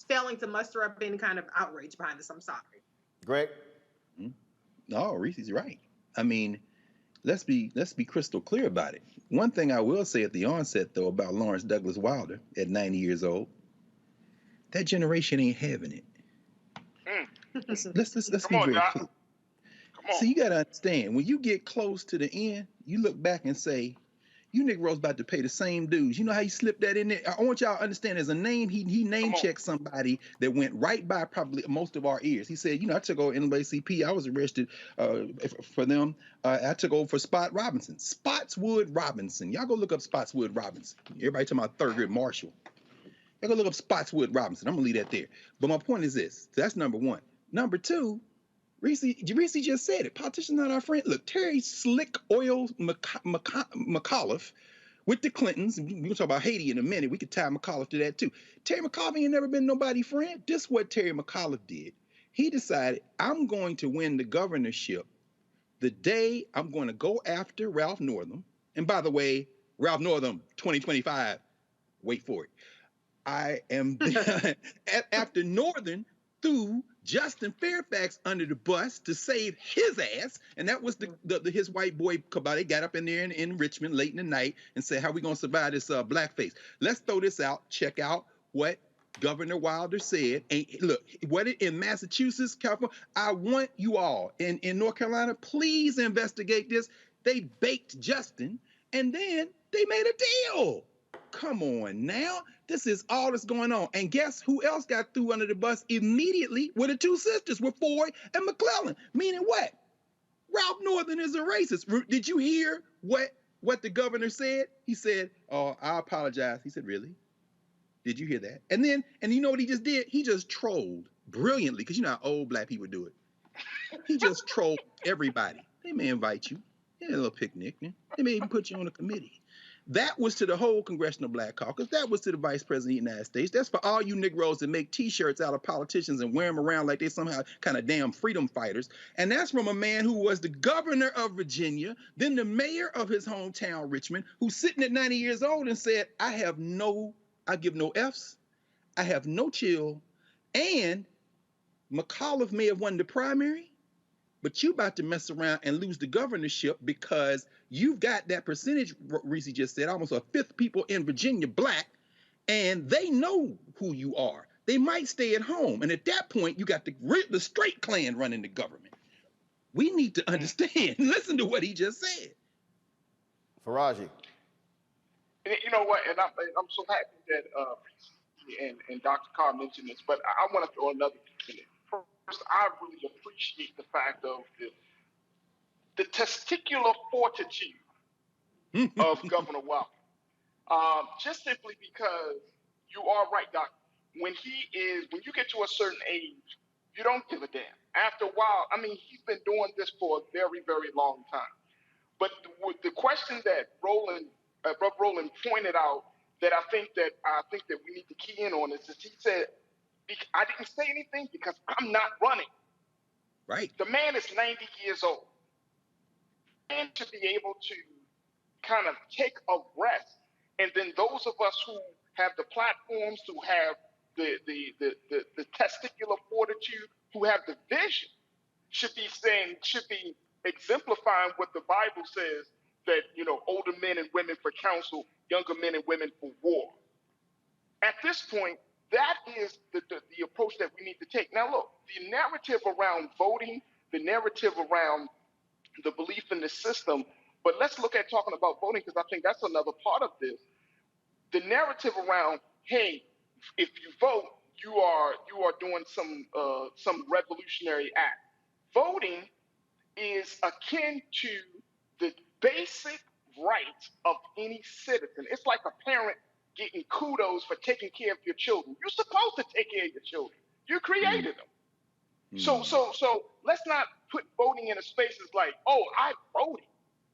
failing to muster up any kind of outrage behind this. I'm sorry.
Greg?
No, Reese's right. I mean, let's be crystal clear about it. One thing I will say at the onset, though, about Lawrence Douglas Wilder at 90 years old, that generation ain't having it. Let's be very clear. So you got to understand, when you get close to the end, you look back and say, you Negroes about to pay the same dues. You know how you slip that in there? I want y'all to understand, there's a name, he name checked somebody that went right by probably most of our ears. He said, I took over NAACP. I was arrested for them. I took over for Spotswood Robinson. Y'all go look up Spotswood Robinson. Everybody talking about Thurgood Marshall. Y'all go look up Spotswood Robinson. I'm going to leave that there. But my point is this. So that's number one. Number two, Reese just said it. Politicians not our friend. Look, Terry Slick Oil McAuliffe with the Clintons. We're going to talk about Haiti in a minute. We could tie McAuliffe to that too. Terry McAuliffe ain't never been nobody's friend. This is what Terry McAuliffe did. He decided, I'm going to win the governorship the day I'm going to go after Ralph Northam. And by the way, Ralph Northam, 2025, wait for it. I am after Northern threw Justin Fairfax under the bus to save his ass, and that was his white boy cabal. They got up in there in Richmond late in the night and said, how we gonna survive this blackface? Let's throw this out. Check out what Governor Wilder said. And look, in Massachusetts, California, I want you all in North Carolina, please investigate this. They baked Justin, and then they made a deal. Come on now. This is all that's going on. And guess who else got threw under the bus immediately with the two sisters, with Foy and McClellan? Meaning what? Ralph Northern is a racist. Did you hear what the governor said? He said, oh, I apologize. He said, really? Did you hear that? And you know what he just did? He just trolled brilliantly, because you know how old black people do it. He just trolled everybody. They may invite you. They had a little picnic. They may even put you on a committee. That was to the whole Congressional Black Caucus. That was to the Vice President of the United States. That's for all you Negroes that make T-shirts out of politicians and wear them around like they somehow kind of damn freedom fighters. And that's from a man who was the governor of Virginia, then the mayor of his hometown, Richmond, who's sitting at 90 years old and said, I give no Fs, I have no chill, and McAuliffe may have won the primary, but you about to mess around and lose the governorship because you've got that percentage, Reese just said, almost a fifth people in Virginia black, and they know who you are. They might stay at home. And at that point, you got the straight clan running the government. We need to understand. Listen to what he just said.
Faraji.
You know what? And I'm so happy that and Dr. Carr mentioned this, but I want to throw another piece in it. First, I really appreciate the fact of the testicular fortitude of Governor Walker. Just simply because you are right, Doc. When you get to a certain age, you don't give a damn. After a while, I mean, he's been doing this for a very, very long time. But the question that Roland pointed out that I think that we need to key in on is that he said, I didn't say anything because I'm not running.
Right.
The man is 90 years old. And to be able to kind of take a rest, and then those of us who have the platforms, who have the testicular fortitude, who have the vision, should be exemplifying what the Bible says, that, you know, older men and women for counsel, younger men and women for war. At this point, that is the approach that we need to take. Now, look, the narrative around voting, the narrative around the belief in the system, but let's look at talking about voting, because I think that's another part of this. The narrative around, hey, if you vote, you are doing some revolutionary act. Voting is akin to the basic rights of any citizen. It's like a parent getting kudos for taking care of your children. You're supposed to take care of your children. You created them. So let's not put voting in a space as like, oh, I voted,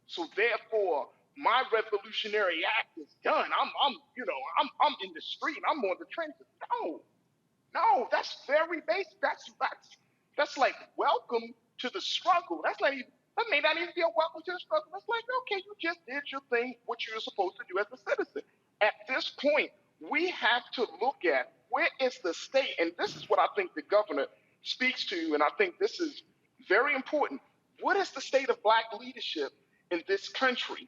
so therefore my revolutionary act is done. I'm in the street. I'm on the trenches. No, that's very basic. That's like welcome to the struggle. That may not even be a welcome to the struggle. That's like, okay, you just did your thing, what you're supposed to do as a citizen. At this point, we have to look at where is the state, and this is what I think the governor speaks to, and I think this is very important. What is the state of black leadership in this country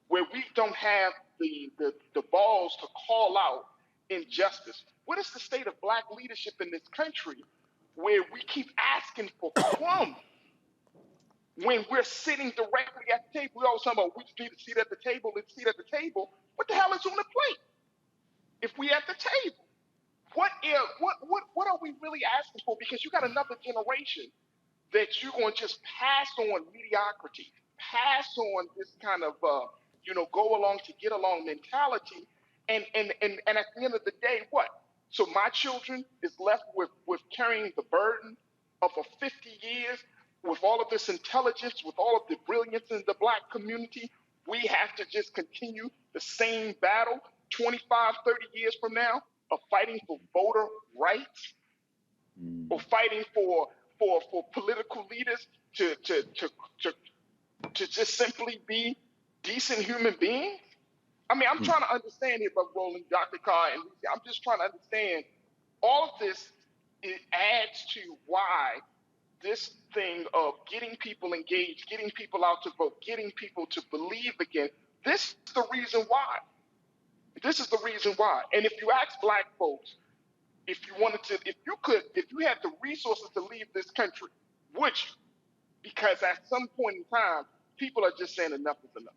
where we don't have the balls to call out injustice? What is the state of black leadership in this country where we keep asking for crumbs when we're sitting directly at the table? We always talk about we just need a seat at the table, let's seat at the table. What the hell is on the plate if we at the table? What are we really asking for? Because you got another generation that you're going to just pass on mediocrity, pass on this kind of go along to get along mentality, and at the end of the day, what? So my children is left with carrying the burden of a 50 years with all of this intelligence, with all of the brilliance in the black community. We have to just continue the same battle 25, 30 years from now of fighting for voter rights, or fighting for political leaders to just simply be decent human beings. I mean, I'm trying to understand here, but Roland, Dr. Carr, and Lucy, I'm just trying to understand all of this. It adds to why this thing of getting people engaged, getting people out to vote, getting people to believe again. This is the reason why. This is the reason why. And if you ask black folks, if you had the resources to leave this country, would you? Because at some point in time, people are just saying enough is enough.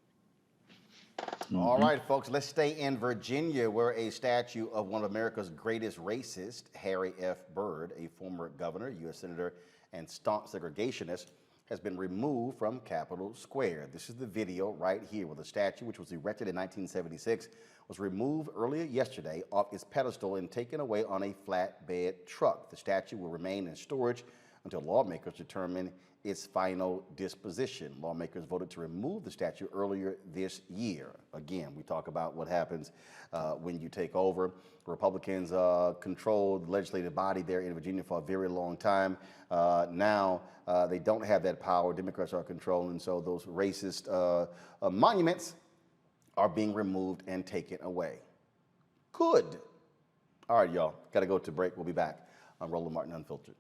All right, folks, let's stay in Virginia, where a statue of one of America's greatest racists, Harry F. Byrd, a former governor, U.S. senator, and staunch segregationist, has been removed from Capitol Square. This is the video right here, where the statue, which was erected in 1976, was removed earlier yesterday off its pedestal and taken away on a flatbed truck. The statue will remain in storage until lawmakers determine its final disposition. Lawmakers voted to remove the statue earlier this year. Again, we talk about what happens when you take over. Republicans controlled the legislative body there in Virginia for a very long time. Now they don't have that power. Democrats are controlling, so those racist monuments are being removed and taken away. Good. All right, y'all. Got to go to break. We'll be back on Roland Martin Unfiltered.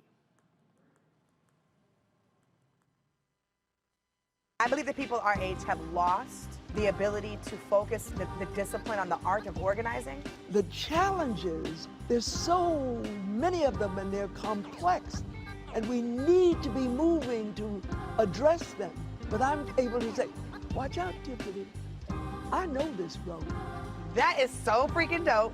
I believe that people our age have lost the ability to focus the discipline on the art of organizing.
The challenges, there's so many of them and they're complex, and we need to be moving to address them. But I'm able to say, watch out, Tiffany. I know this road.
That is so freaking dope.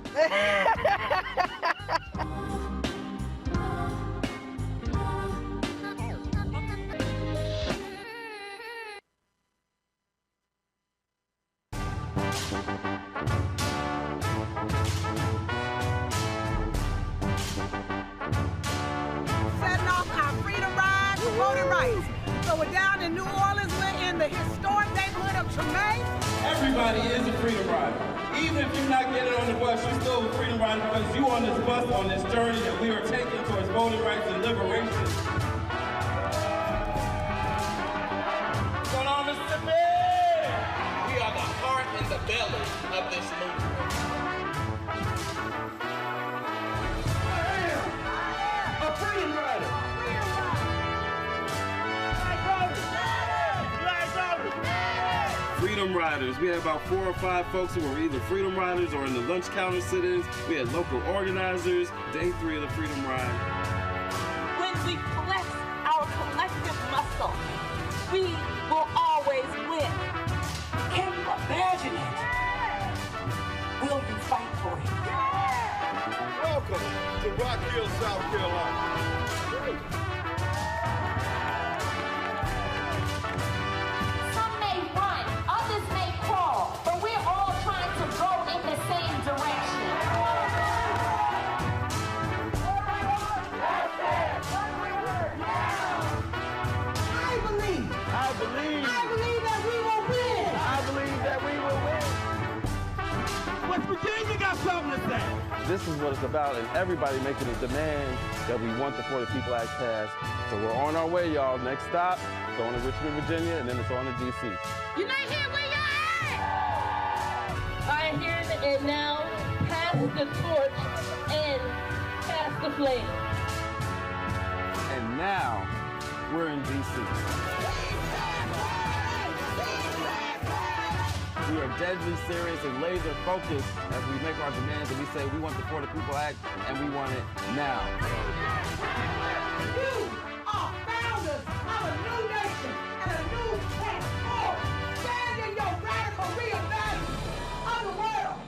Setting off our freedom ride for voting rights. So we're down in New Orleans. We're in the historic neighborhood of Tremaine.
Everybody is a freedom rider. Even if you're not getting on the bus, you're still a freedom rider because you on this bus on this journey that we are taking towards voting rights and liberation. What's going on, Mississippi? We are the heart and the belly of this movement. A freedom rider. Freedom riders. We had about 4 or 5 folks who were either freedom riders or in the lunch counter sit-ins. We had local organizers. Day 3 of the Freedom Ride.
When we flex our collective muscle, we will always win. Can you imagine it? Will you fight for it?
Welcome to Rock Hill, South Carolina.
Some may run, others may crawl, but we're all trying to go in the same direction.
I believe that we will win. I believe that we will win. West Virginia got something to say. This is what it's about, and everybody making a demand that we want the For the People Act passed. So we're on our way, y'all. Next stop, going to Richmond, Virginia, and then it's on to D.C.
You're not here where you're at! I am here and now pass the torch and pass the flame.
And now, we're in D.C. We are deadly serious and laser focused as we make our demands, and we say we want the For the People Act, and we want it now.
You are founders of a new nation and a new platform. Stand in your radical reimagining of the world.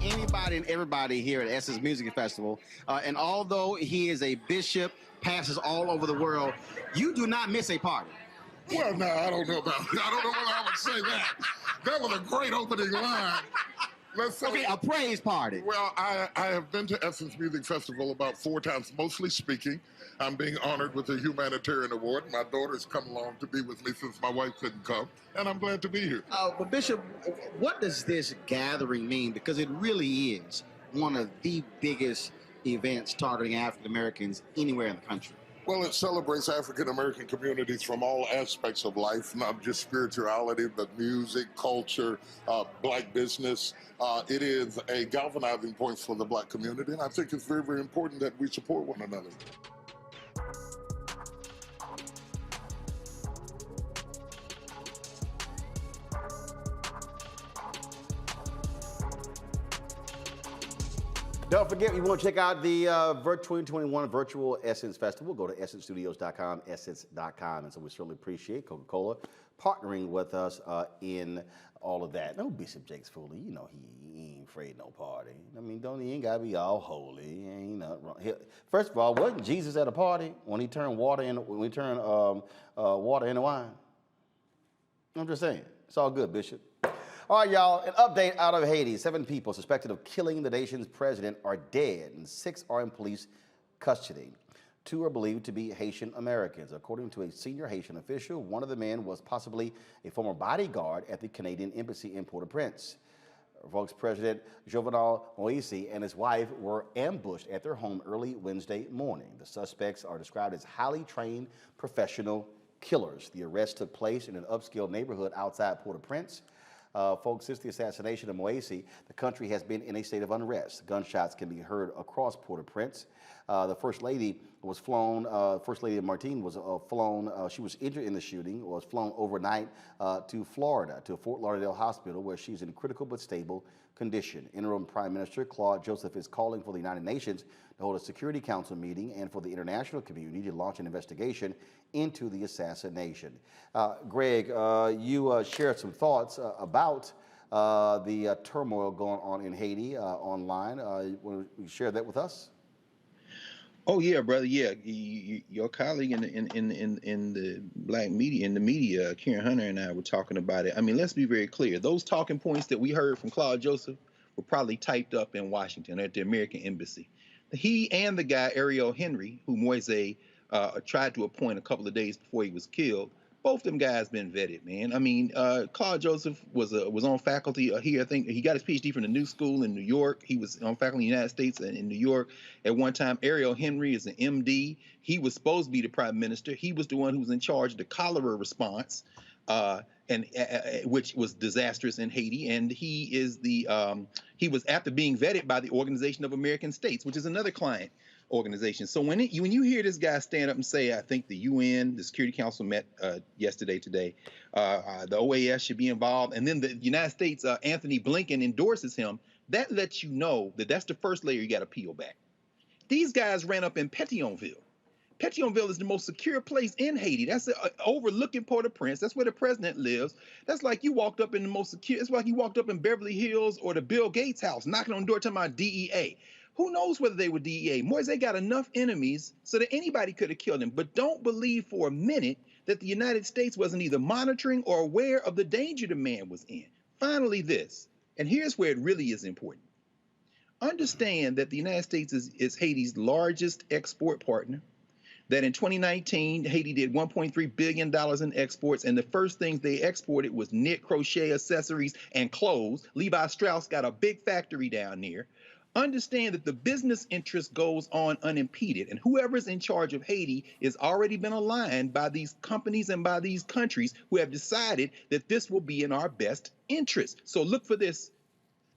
Anybody and everybody here at Essence Music Festival, and although he is a bishop, passes all over the world, you do not miss a party.
Well, no, I don't know about it. I don't know whether I would say that. That was a great opening line. Let's say,
Okay, a praise party.
Well, I have been to Essence Music Festival about 4 times, mostly speaking. I'm being honored with a humanitarian award. My daughter's come along to be with me since my wife couldn't come, and I'm glad to be here.
But Bishop, what does this gathering mean? Because it really is one of the biggest events targeting African Americans anywhere in the country.
Well, it celebrates African American communities from all aspects of life, not just spirituality, but music, culture, black business. It is a galvanizing point for the black community, and I think it's very, very important that we support one another.
Don't forget, you want to check out the 2021 Virtual Essence Festival. Go to essencestudios.com, essence.com. And so we certainly appreciate Coca-Cola partnering with us in all of that. No, Bishop Jakes Foley, you know he ain't afraid of no party. I mean, he ain't got to be all holy. He ain't nothing wrong. First of all, wasn't Jesus at a party when he turned water into wine? I'm just saying. It's all good, Bishop. All right, y'all, an update out of Haiti. 7 people suspected of killing the nation's president are dead, and 6 are in police custody. 2 are believed to be Haitian Americans. According to a senior Haitian official, one of the men was possibly a former bodyguard at the Canadian Embassy in Port-au-Prince. Folks, President Jovenel Moïse and his wife were ambushed at their home early Wednesday morning. The suspects are described as highly trained professional killers. The arrest took place in an upscale neighborhood outside Port-au-Prince. Folks, since the assassination of Moise, the country has been in a state of unrest. Gunshots can be heard across Port-au-Prince. The First Lady was flown, First Lady Martine was flown, she was injured in the shooting, was flown overnight to Florida, to Fort Lauderdale Hospital, where she's in critical but stable condition. Interim Prime Minister Claude Joseph is calling for the United Nations to hold a Security Council meeting and for the international community to launch an investigation into the assassination. Greg, you shared some thoughts about the turmoil going on in Haiti online. Want to share that with us?
Oh yeah, brother. Yeah, your colleague in the black media, in the media, Karen Hunter and I were talking about it. I mean, let's be very clear. Those talking points that we heard from Claude Joseph were probably typed up in Washington at the American Embassy. He and the guy Ariel Henry, who Moise tried to appoint a couple of days before he was killed, both them guys been vetted, man. I mean, Claude Joseph was on faculty here. I think he got his PhD from the New School in New York. He was on faculty in the United States and in New York at one time. Ariel Henry is an MD. He was supposed to be the prime minister. He was the one who was in charge of the cholera response, which was disastrous in Haiti. And he is he was after being vetted by the Organization of American States, which is another client organization. So when you hear this guy stand up and say, I think the UN, the Security Council met today, the OAS should be involved, and then the United States, Anthony Blinken endorses him, that lets you know that that's the first layer you got to peel back. These guys ran up in Pétionville. Pétionville is the most secure place in Haiti. That's overlooking Port-au-Prince. That's where the president lives. That's like you walked up in the most secure. It's like you walked up in Beverly Hills or the Bill Gates house, knocking on the door talking about DEA. Who knows whether they were DEA? Moise got enough enemies so that anybody could have killed him. But don't believe for a minute that the United States wasn't either monitoring or aware of the danger the man was in. Finally, this, and here's where it really is important. Understand that the United States is Haiti's largest export partner, that in 2019, Haiti did $1.3 billion in exports, and the first things they exported was knit, crochet, accessories, and clothes. Levi Strauss got a big factory down there. Understand that the business interest goes on unimpeded, and whoever's in charge of Haiti has already been aligned by these companies and by these countries who have decided that this will be in our best interest. So look for this.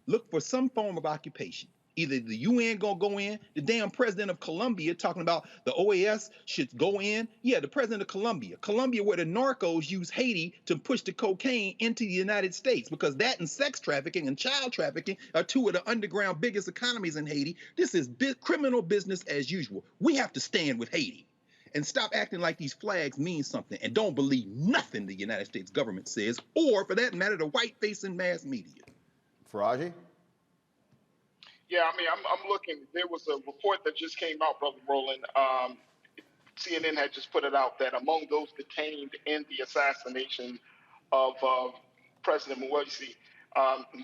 Look for some form of occupation. Either the UN gonna go in, the damn president of Colombia talking about the OAS should go in. Yeah, the president of Colombia where the narcos use Haiti to push the cocaine into the United States, because that and sex trafficking and child trafficking are two of the underground biggest economies in Haiti. This is criminal business as usual. We have to stand with Haiti and stop acting like these flags mean something and don't believe nothing the United States government says, or for that matter, the white-facing mass media.
Faraji?
Yeah, I mean, I'm looking. There was a report that just came out, Brother Roland. CNN had just put it out that among those detained in the assassination of President Moise,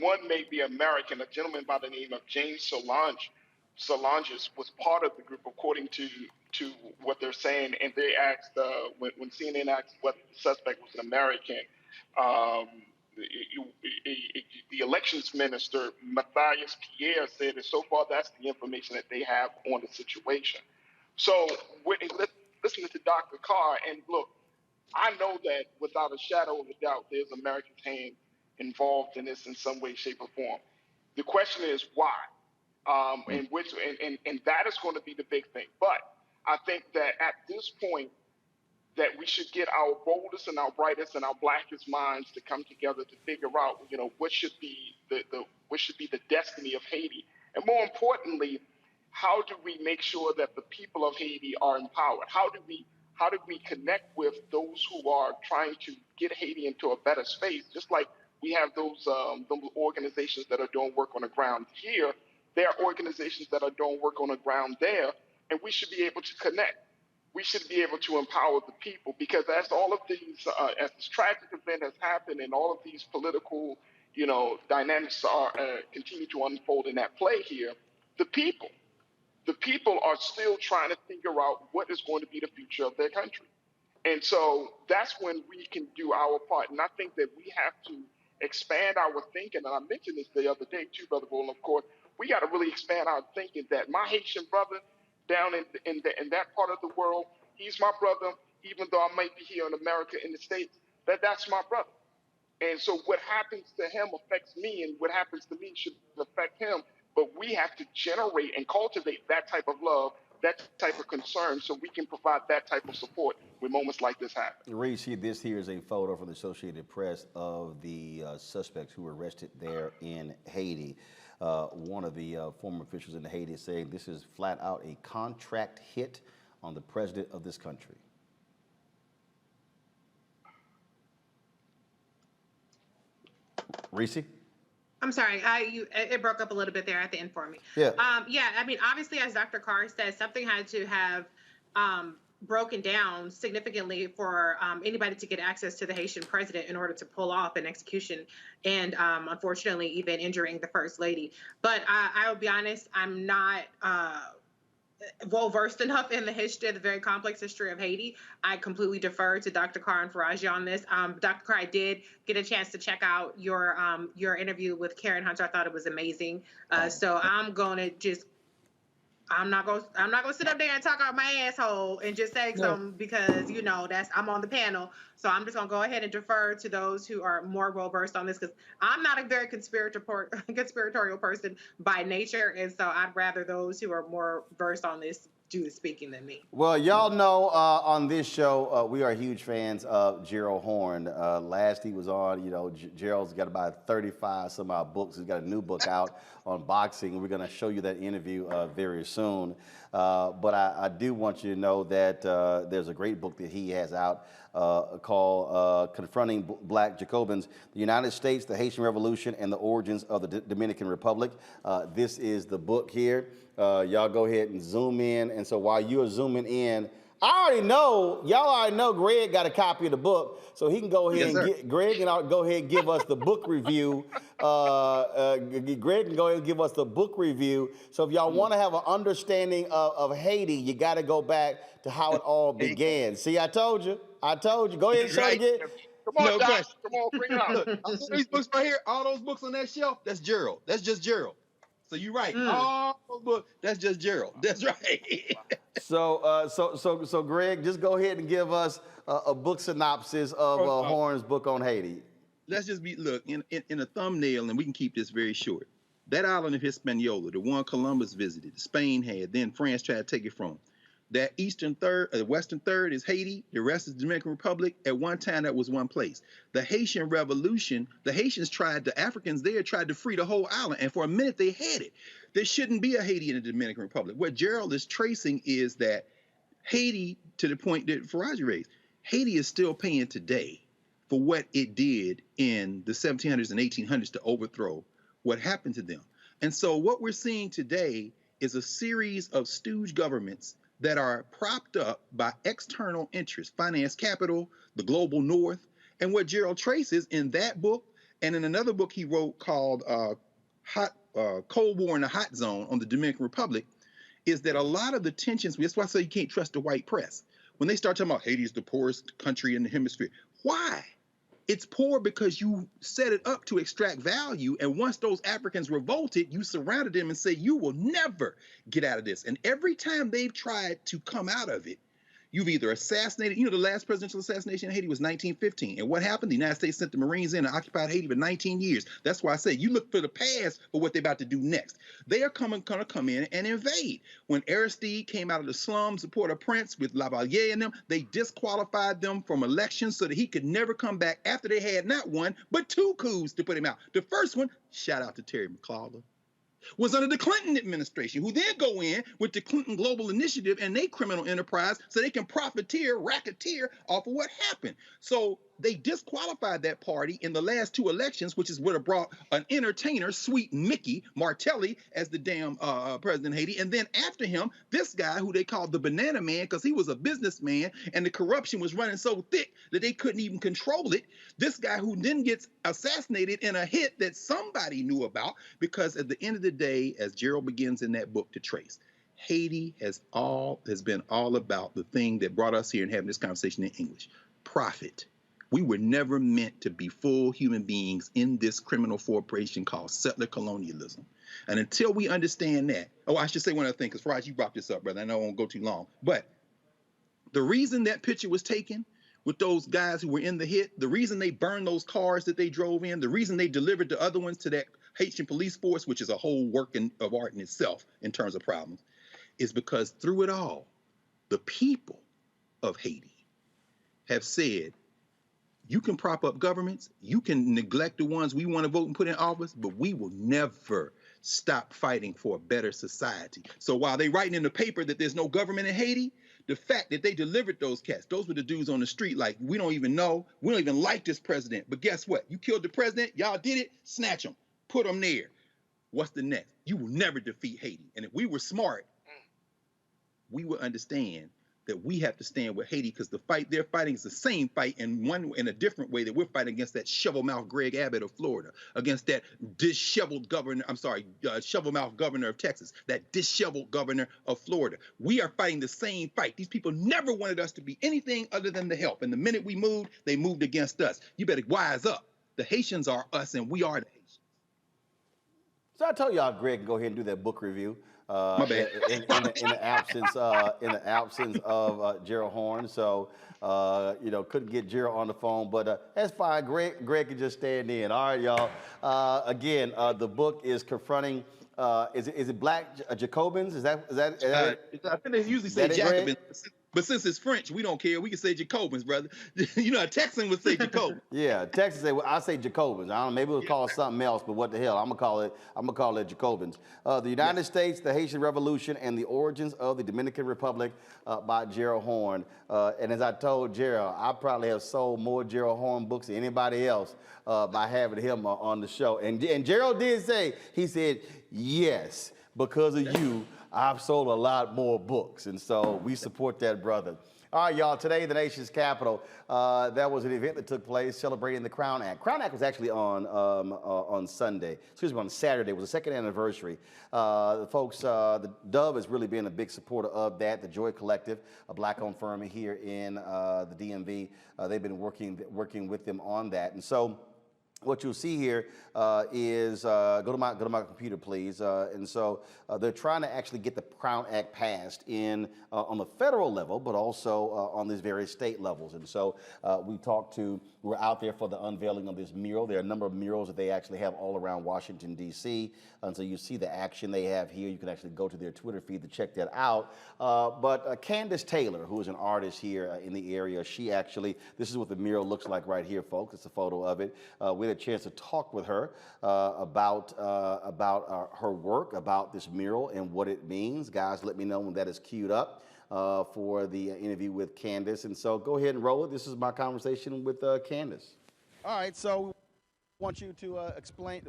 one may be American. A gentleman by the name of James Solanges was part of the group, according to what they're saying. And they asked, when CNN asked whether the suspect was an American, the elections minister, Matthias Pierre, said that so far that's the information that they have on the situation. So listening to Dr. Carr, and look, I know that without a shadow of a doubt, there's American hand involved in this in some way, shape, or form. The question is why, and that is going to be the big thing. But I think that at this point, that we should get our boldest and our brightest and our blackest minds to come together to figure out, what should be the destiny of Haiti, and more importantly, how do we make sure that the people of Haiti are empowered? How do we connect with those who are trying to get Haiti into a better space? Just like we have those organizations that are doing work on the ground here, there are organizations that are doing work on the ground there, and we should be able to connect. We should be able to empower the people, because as all of these, as this tragic event has happened and all of these political, dynamics are continue to unfold in that play here, the people are still trying to figure out what is going to be the future of their country. And so that's when we can do our part. And I think that we have to expand our thinking. And I mentioned this the other day too, Brother Roland, of course. We got to really expand our thinking that my Haitian brother down in that part of the world, he's my brother, even though I might be here in America, in the States, that's my brother. And so what happens to him affects me, and what happens to me should affect him. But we have to generate and cultivate that type of love, that type of concern, so we can provide that type of support when moments like this happen.
Reese, this here is a photo from the Associated Press of the suspects who were arrested there in Haiti. One of the former officials in Haiti is saying this is flat out a contract hit on the president of this country. Reese?
I'm sorry, it broke up a little bit there at the end for me.
Yeah.
Yeah, I mean, obviously, as Dr. Carr said, something had to have broken down significantly for anybody to get access to the Haitian president in order to pull off an execution and unfortunately even injuring the first lady. But I'll be honest, I'm not well versed enough in the history, the very complex history of Haiti. I completely defer to Dr. Carr and Faraji on this. Dr. Carr, I did get a chance to check out your interview with Karen Hunter. I thought it was amazing. So I'm not gonna sit up there and talk out my asshole and just say something because I'm on the panel. So I'm just gonna go ahead and defer to those who are more well versed on this, because I'm not a very conspiratorial person by nature, and so I'd rather those who are more versed on this do the speaking than me.
Well, y'all know on this show we are huge fans of Gerald Horne. Last he was on, Gerald's got about 35 some odd books. He's got a new book out on boxing, and we're going to show you that interview very soon. But I do want you to know that there's a great book that he has out called Confronting Black Jacobins, the United States, the Haitian Revolution, and the Origins of the Dominican Republic. This is the book here. Y'all go ahead and zoom in. And so while you're zooming in, y'all already know Greg got a copy of the book, so he can go ahead Greg can go ahead and give us the book review. Greg can go ahead and give us the book review. So if y'all want to have an understanding of Haiti, you got to go back to how it all began. See, I told you. Go ahead and show it again.
Come on, Doc. Come on, bring it out.
Look, these books right here, all those books on that shelf, that's Gerald. That's just Gerald. So you're right. All those books, that's just Gerald. That's right.
So Greg, just go ahead and give us a book synopsis of Horne's book on Haiti.
Let's just look in a thumbnail, and we can keep this very short. That island of Hispaniola, the one Columbus visited, Spain had, then France tried to take it from. That eastern third, the western third is Haiti. The rest is the Dominican Republic. At one time, that was one place. The Haitian Revolution, the Haitians the Africans there tried to free the whole island. And for a minute, they had it. There shouldn't be a Haiti in the Dominican Republic. What Gerald is tracing is that Haiti, to the point that Faraji raised, Haiti is still paying today for what it did in the 1700s and 1800s to overthrow what happened to them. And so what we're seeing today is a series of stooge governments that are propped up by external interests, finance capital, the global north. And what Gerald traces in that book and in another book he wrote called Cold War in the Hot Zone on the Dominican Republic is that a lot of the tensions, that's why I say you can't trust the white press. When they start talking about Haiti is the poorest country in the hemisphere, why? It's poor because you set it up to extract value. And once those Africans revolted, you surrounded them and said, you will never get out of this. And every time they've tried to come out of it, you've either assassinated, the last presidential assassination in Haiti was 1915. And what happened? The United States sent the Marines in and occupied Haiti for 19 years. That's why I say you look for the past for what they're about to do next. They are going to come in and invade. When Aristide came out of the slums to Port-au-Prince with Lavalier and them, they disqualified them from elections so that he could never come back after they had not one, but two coups to put him out. The first one, shout out to Terry McAuliffe, was under the Clinton administration, who then go in with the Clinton Global Initiative and they criminal enterprise so they can racketeer off of what happened. So they disqualified that party in the last two elections, which is what have brought an entertainer, Sweet Mickey Martelly, as the damn president of Haiti. And then after him, this guy who they called the Banana Man because he was a businessman and the corruption was running so thick that they couldn't even control it. This guy who then gets assassinated in a hit that somebody knew about, because at the end of the day, as Gerald begins in that book to trace, Haiti has been all about the thing that brought us here and having this conversation in English: profit. We were never meant to be full human beings in this criminal corporation called settler colonialism. And until we understand that, I should say one other thing, because Faraj, you brought this up, brother. I know I won't go too long. But the reason that picture was taken with those guys who were in the hit, the reason they burned those cars that they drove in, the reason they delivered the other ones to that Haitian police force, which is a whole work of art in itself in terms of problems, is because through it all, the people of Haiti have said, you can prop up governments, you can neglect the ones we want to vote and put in office, but we will never stop fighting for a better society. So while they writing in the paper that there's no government in Haiti, the fact that they delivered those cats, those were the dudes on the street like, we don't even know, we don't even like this president, but guess what? You killed the president, y'all did it, snatch them, put them there. What's the next? You will never defeat Haiti. And if we were smart, we would understand that we have to stand with Haiti because the fight they're fighting is the same fight in a different way that we're fighting against that shovel-mouthed Greg Abbott of Florida, against that disheveled governor, shovel-mouthed governor of Texas, that disheveled governor of Florida. We are fighting the same fight. These people never wanted us to be anything other than the help. And the minute we moved, they moved against us. You better wise up. The Haitians are us and we are the Haitians.
So I told y'all Greg can go ahead and do that book review.
My bad.
In the absence of Gerald Horn, so couldn't get Gerald on the phone, but that's fine. Greg can just stand in. All right, y'all. Again, the book is confronting. Is it Black Jacobins? Is that it?
I think they usually say Jacobins. But since it's French, we don't care. We can say Jacobins, brother. You know, a Texan would say Jacobins.
Yeah, Texans say, well, I say Jacobins. I don't know, maybe we'll call it something else, but what the hell? I'm gonna call it Jacobins. The United States, the Haitian Revolution, and the Origins of the Dominican Republic by Gerald Horn. And as I told Gerald, I probably have sold more Gerald Horn books than anybody else by having him on the show. And Gerald did say, he said, yes, because of you, I've sold a lot more books, and so we support that brother. All right, y'all, today, the nation's capital, that was an event that took place celebrating the Crown Act. Crown Act was actually on Saturday. It was the second anniversary. The folks, the Dove has really been a big supporter of that. The Joy Collective, a black-owned firm here in the DMV, they've been working with them on that. And so what you'll see here is, go to my computer, please. And so they're trying to actually get the Crown Act passed on the federal level, but also on these various state levels. And so we're out there for the unveiling of this mural. There are a number of murals that they actually have all around Washington, D.C. And so you see the action they have here. You can actually go to their Twitter feed to check that out. But Candace Taylor, who is an artist here in the area, this is what the mural looks like right here, folks. It's a photo of it. We had a chance to talk with her about her work, about this mural and what it means. Guys, let me know when that is queued up for the interview with Candace. And so go ahead and roll it. This is my conversation with Candace. All right, so we want you to explain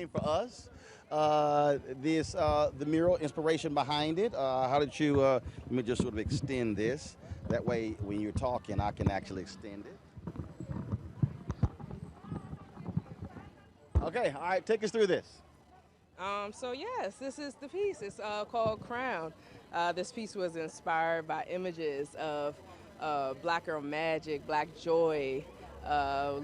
for us the mural, inspiration behind it. How did you, let me just sort of extend this. That way, when you're talking, I can actually extend it. Okay, all right, take us through this.
So yes, this is the piece. It's called Crown. This piece was inspired by images of Black girl magic, Black joy,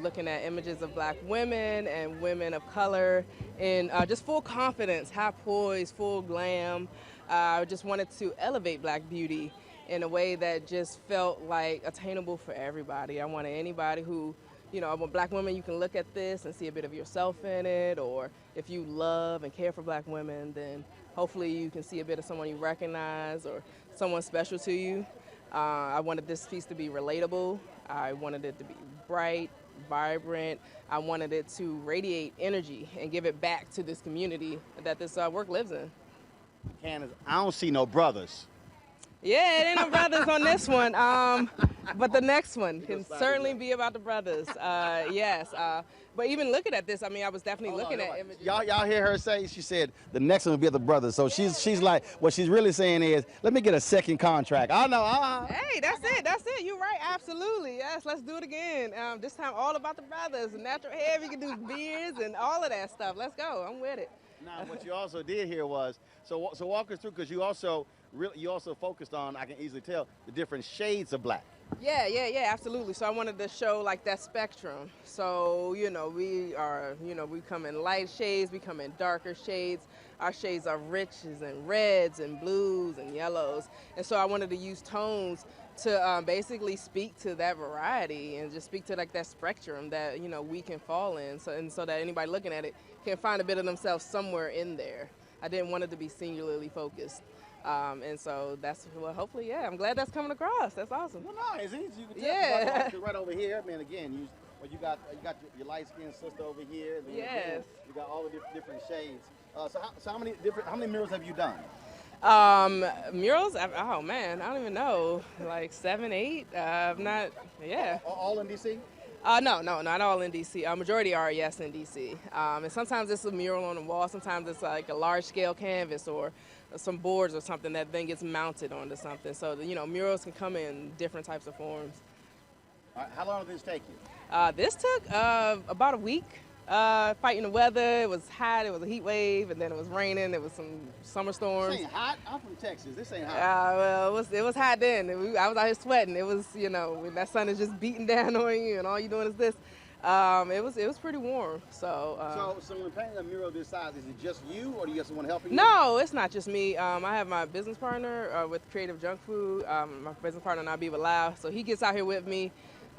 looking at images of Black women and women of color in just full confidence, high poise, full glam. I just wanted to elevate Black beauty in a way that just felt like attainable for everybody. I wanted anybody who, I'm a Black woman, you can look at this and see a bit of yourself in it, or if you love and care for Black women, then hopefully you can see a bit of someone you recognize or someone special to you. I wanted this piece to be relatable. I wanted it to be bright, vibrant. I wanted it to radiate energy and give it back to this community that this work lives in.
Candace, I don't see no brothers.
Yeah, it ain't no brothers on this one, but the next one can certainly be about the brothers. Yes, but even looking at this, I was definitely looking at images.
Y'all hear her say? She said the next one will be the brothers. So she's like, what she's really saying is, let me get a second contract. I know.
Hey, that's it. You're right. Absolutely. Yes, let's do it again. This time all about the brothers, natural hair. We can do beards and all of that stuff. Let's go. I'm with it.
Now, what you also did here was, so walk us through, because you also focused on, I can easily tell, the different shades of Black.
Yeah, absolutely. So I wanted to show like that spectrum. So, we come in light shades, we come in darker shades. Our shades are riches and reds and blues and yellows. And so I wanted to use tones to basically speak to that variety and just speak to like that spectrum that we can fall in, so that anybody looking at it can find a bit of themselves somewhere in there. I didn't want it to be singularly focused, and so that's hopefully, yeah. I'm glad that's coming across. That's awesome.
Well, no, it's easy. You can tell.
Yeah.
Right over here. I mean, again, you got your light skinned sister over here. And then
Yes.
again, you got all the different shades. So how many murals have you done?
Murals? Oh man, I don't even know. Like 7, 8. Not. Yeah.
All in DC?
No, not all in DC. Majority are, yes, in DC. And sometimes it's a mural on the wall. Sometimes it's like a large-scale canvas or some boards or something that then gets mounted onto something. So murals can come in different types of forms.
All right, how long did this take you?
This took about a week. Fighting the weather. It was hot. It was a heat wave, and then it was raining. It was some summer storms.
This ain't hot. I'm from Texas. This ain't hot.
Well, it was hot then. I was out here sweating. It was, when that sun is just beating down on you, and all you're doing is this. It was pretty warm. So
when painting a mural this size, is it just you, or do you have someone helping you?
No, it's not just me. I have my business partner with Creative Junk Food. My business partner, Nabiba Lau. So he gets out here with me.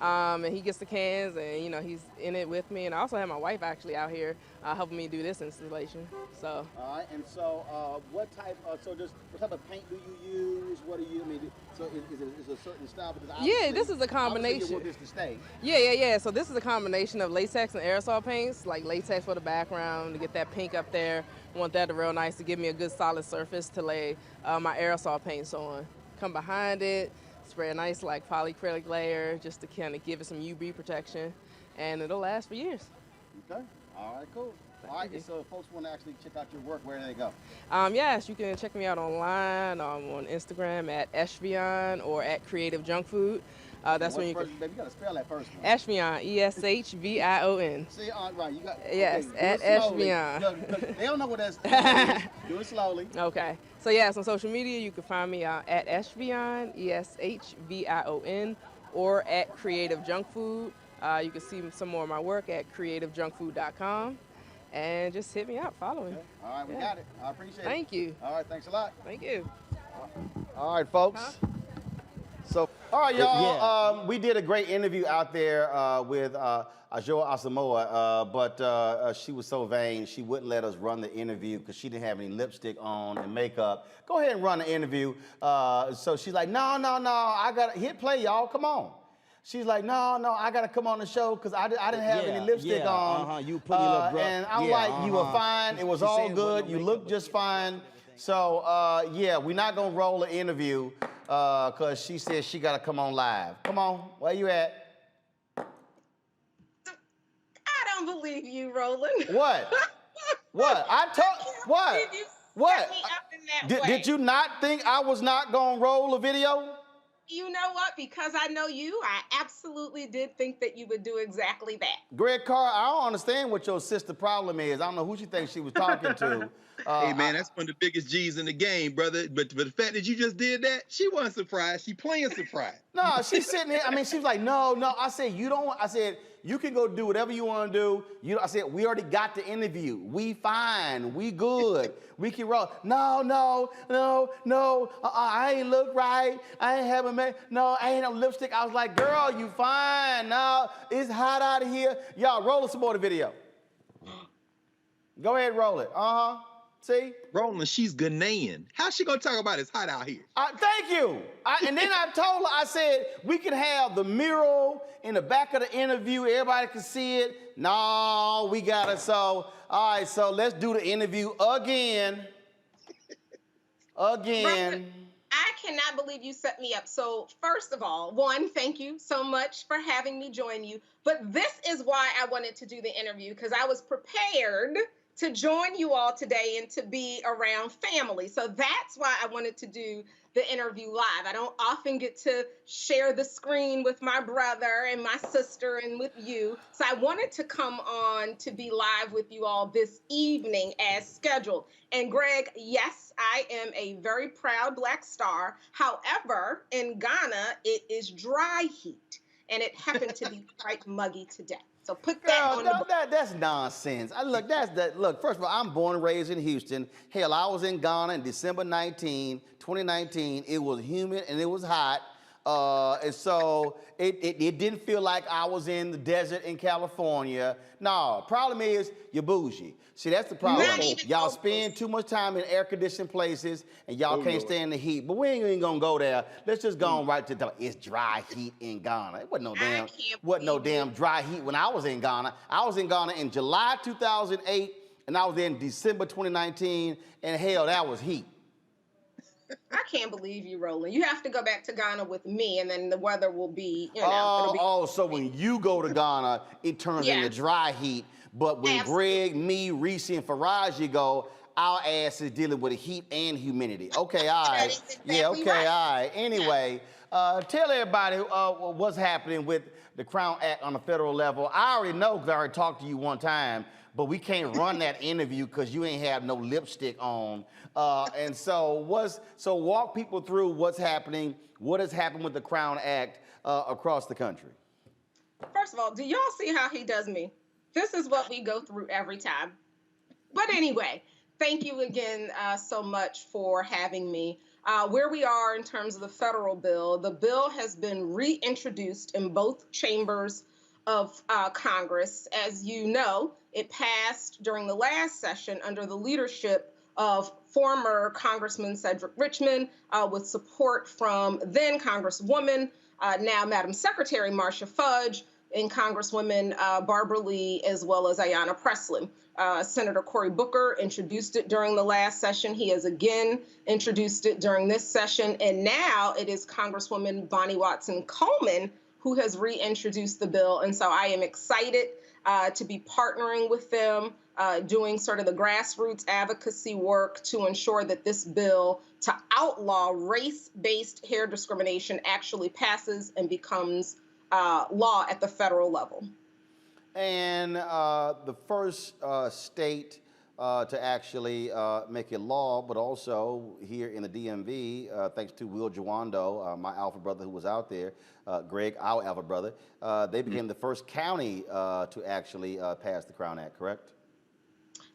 And he gets the cans, and he's in it with me. And I also have my wife actually out here helping me do this installation. So.
All right. And so, what type of paint do you use? What do you? I mean, so is it a certain style?
Yeah, this is a combination.
You want this to stay.
Yeah. So this is a combination of latex and aerosol paints. Like latex for the background to get that pink up there. I want that real nice to give me a good solid surface to lay my aerosol paints on. Come behind it. Spray a nice like polyacrylic layer just to kind of give it some UV protection, and it'll last for years.
Okay. All right, cool. All right, so if folks want to actually check out your work, where do they go?
Yes, you can check me out online on Instagram at Eshvion or at Creative Junk Food. That's when you
can. Baby, you gotta spell that first one.
Eshvion, ESHVION.
See, right, you got.
Yes,
okay,
at Eshvion.
Look, they don't know what that's. Do it slowly.
Okay. So yes, on social media you can find me at Eshvion, ESHVION, or at Creative Junk Food. You can see some more of my work at creativejunkfood.com. And just hit me up, follow me.
Okay. All right, we got it. I appreciate it.
Thank you.
All right, thanks a lot.
Thank you.
All right, folks. So, all right, y'all. We did a great interview out there with Ajoa Asamoah, but she was so vain, she wouldn't let us run the interview because she didn't have any lipstick on and makeup. Go ahead and run the interview. So she's like, no, I got to hit play, y'all. Come on. She's like, no, I got to come on the show because I didn't have any lipstick on.
You put your little
and I'm like, you were fine. It was all good. You looked just fine. So, yeah, we're not going to roll the interview because she said she got to come on live. Come on. Where you at?
I don't believe you, Roland.
What? What? What? What? Did you not think I was not going to roll a video?
You know what? Because I know you, I absolutely did think that you would do exactly that.
Greg Carr, I don't understand what your sister problem is. I don't know who she thinks she was talking to.
Hey, man, that's one of the biggest G's in the game, brother. But the fact that you just did that, she wasn't surprised. She playing surprised.
No, she's sitting here. I mean, she was like, no. I said, you can go do whatever you want to do. I said, we already got the interview. We fine. We good. We can roll. No. I ain't look right. I ain't having I ain't no lipstick. I was like, girl, you fine. No, it's hot out of here. Y'all, roll some more of the video. Go ahead, roll it. See?
Roland, she's Ghanaian. How's she gonna talk about it's hot out here?
Thank you. And then I told her, I said, we can have the mural in the back of the interview. Everybody can see it. No, we got it. So, all right, so let's do the interview again.
Roland, I cannot believe you set me up. So first of all, one, thank you so much for having me join you. But this is why I wanted to do the interview, because I was prepared to join you all today and to be around family. So that's why I wanted to do the interview live. I don't often get to share the screen with my brother and my sister and with you. So I wanted to come on to be live with you all this evening as scheduled. And Greg, yes, I am a very proud Black star. However, in Ghana, it is dry heat, and it happened to be quite muggy today. So put that on the
that's nonsense. Look, first of all, I'm born and raised in Houston. Hell, I was in Ghana in December 2019. It was humid and it was hot. And so it didn't feel like I was in the desert in California. No, problem is you're bougie. See, that's the problem.
Not even
Y'all
close.
spend too much time in air-conditioned places, and y'all can't
Lord.
stand the heat. But we ain't even gonna go there. Let's just go on right to the. It's dry heat in Ghana. It wasn't no damn dry heat when I was in Ghana. I was in Ghana in July 2008, and I was there in December 2019, and hell, that was heat.
I can't believe you, Roland. You have to go back to Ghana with me, and then the weather will be, it'll be.
So when you go to Ghana, it turns into
Yes.
dry heat. But when Greg, me, Reese, and Faraji go, our ass is dealing with heat and humidity. Okay, all right.
That is exactly
Yeah, okay,
right.
all right. Anyway, tell everybody what's happening with the Crown Act on the federal level. I already know because I already talked to you one time, but we can't run that interview because you ain't have no lipstick on. And so walk people through what's happening, what has happened with the Crown Act across the country.
First of all, do y'all see how he does me? This is what we go through every time. But anyway, thank you again so much for having me. Where we are in terms of the federal bill, the bill has been reintroduced in both chambers of Congress. As you know, it passed during the last session under the leadership of former Congressman Cedric Richmond with support from then Congresswoman, now Madam Secretary Marcia Fudge, and Congresswomen Barbara Lee, as well as Ayanna Pressley. Senator Cory Booker introduced it during the last session. He has again introduced it during this session. And now it is Congresswoman Bonnie Watson Coleman who has reintroduced the bill. And so I am excited to be partnering with them, doing sort of the grassroots advocacy work to ensure that this bill to outlaw race-based hair discrimination actually passes and becomes law at the federal level.
And the first state to actually make it law, but also here in the DMV, thanks to Will Jawando, my alpha brother who was out there, Greg, our alpha brother, they became the first county to actually pass the Crown Act, correct?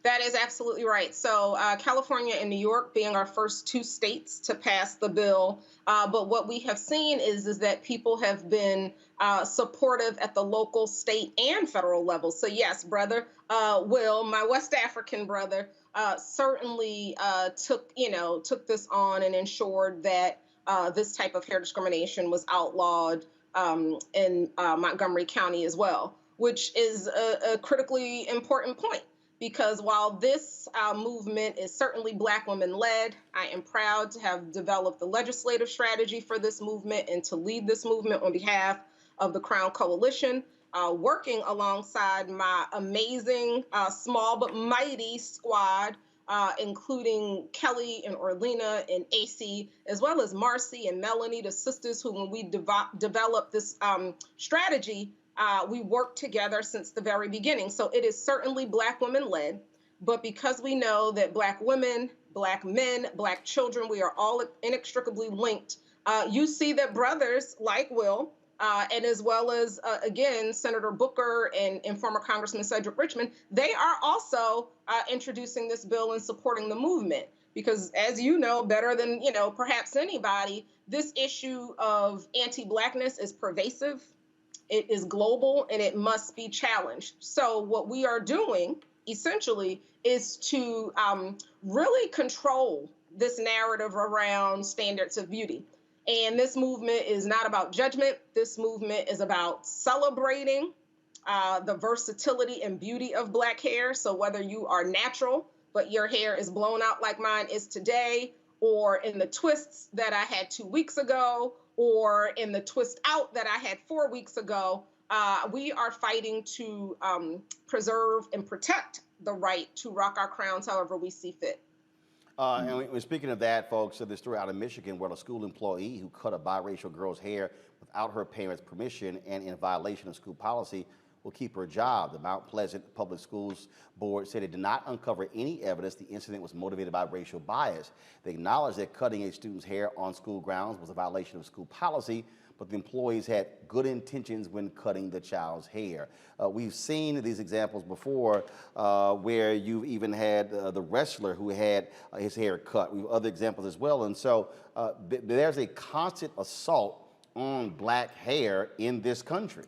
That is absolutely right. So California and New York being our first two states to pass the bill. But what we have seen is that people have been supportive at the local, state, and federal level. So yes, brother, Will, my West African brother, certainly took this on and ensured that this type of hair discrimination was outlawed in Montgomery County as well, which is a critically important point. Because while this movement is certainly Black women-led, I am proud to have developed the legislative strategy for this movement and to lead this movement on behalf of the Crown Coalition, working alongside my amazing, small but mighty squad, including Kelly and Orlena and AC, as well as Marcy and Melanie, the sisters who, when we developed this strategy, we worked together since the very beginning. So it is certainly Black women-led, but because we know that Black women, Black men, Black children, we are all inextricably linked, you see that brothers like Will, and as well as, again, Senator Booker and former Congressman Cedric Richmond, they are also introducing this bill and supporting the movement. Because as you know better than, perhaps anybody, this issue of anti-Blackness is pervasive. It is global and it must be challenged. So what we are doing essentially is to really control this narrative around standards of beauty. And this movement is not about judgment. This movement is about celebrating the versatility and beauty of Black hair. So whether you are natural, but your hair is blown out like mine is today, or in the twists that I had 2 weeks ago, or in the twist out that I had 4 weeks ago, we are fighting to preserve and protect the right to rock our crowns however we see fit.
And speaking of that, folks, this story out of Michigan where a school employee who cut a biracial girl's hair without her parents' permission and in violation of school policy will keep her job. The Mount Pleasant Public Schools Board said it did not uncover any evidence the incident was motivated by racial bias. They acknowledged that cutting a student's hair on school grounds was a violation of school policy, but the employees had good intentions when cutting the child's hair. We've seen these examples before where you've even had the wrestler who had his hair cut. We have other examples as well. And so there's a constant assault on black hair in this country.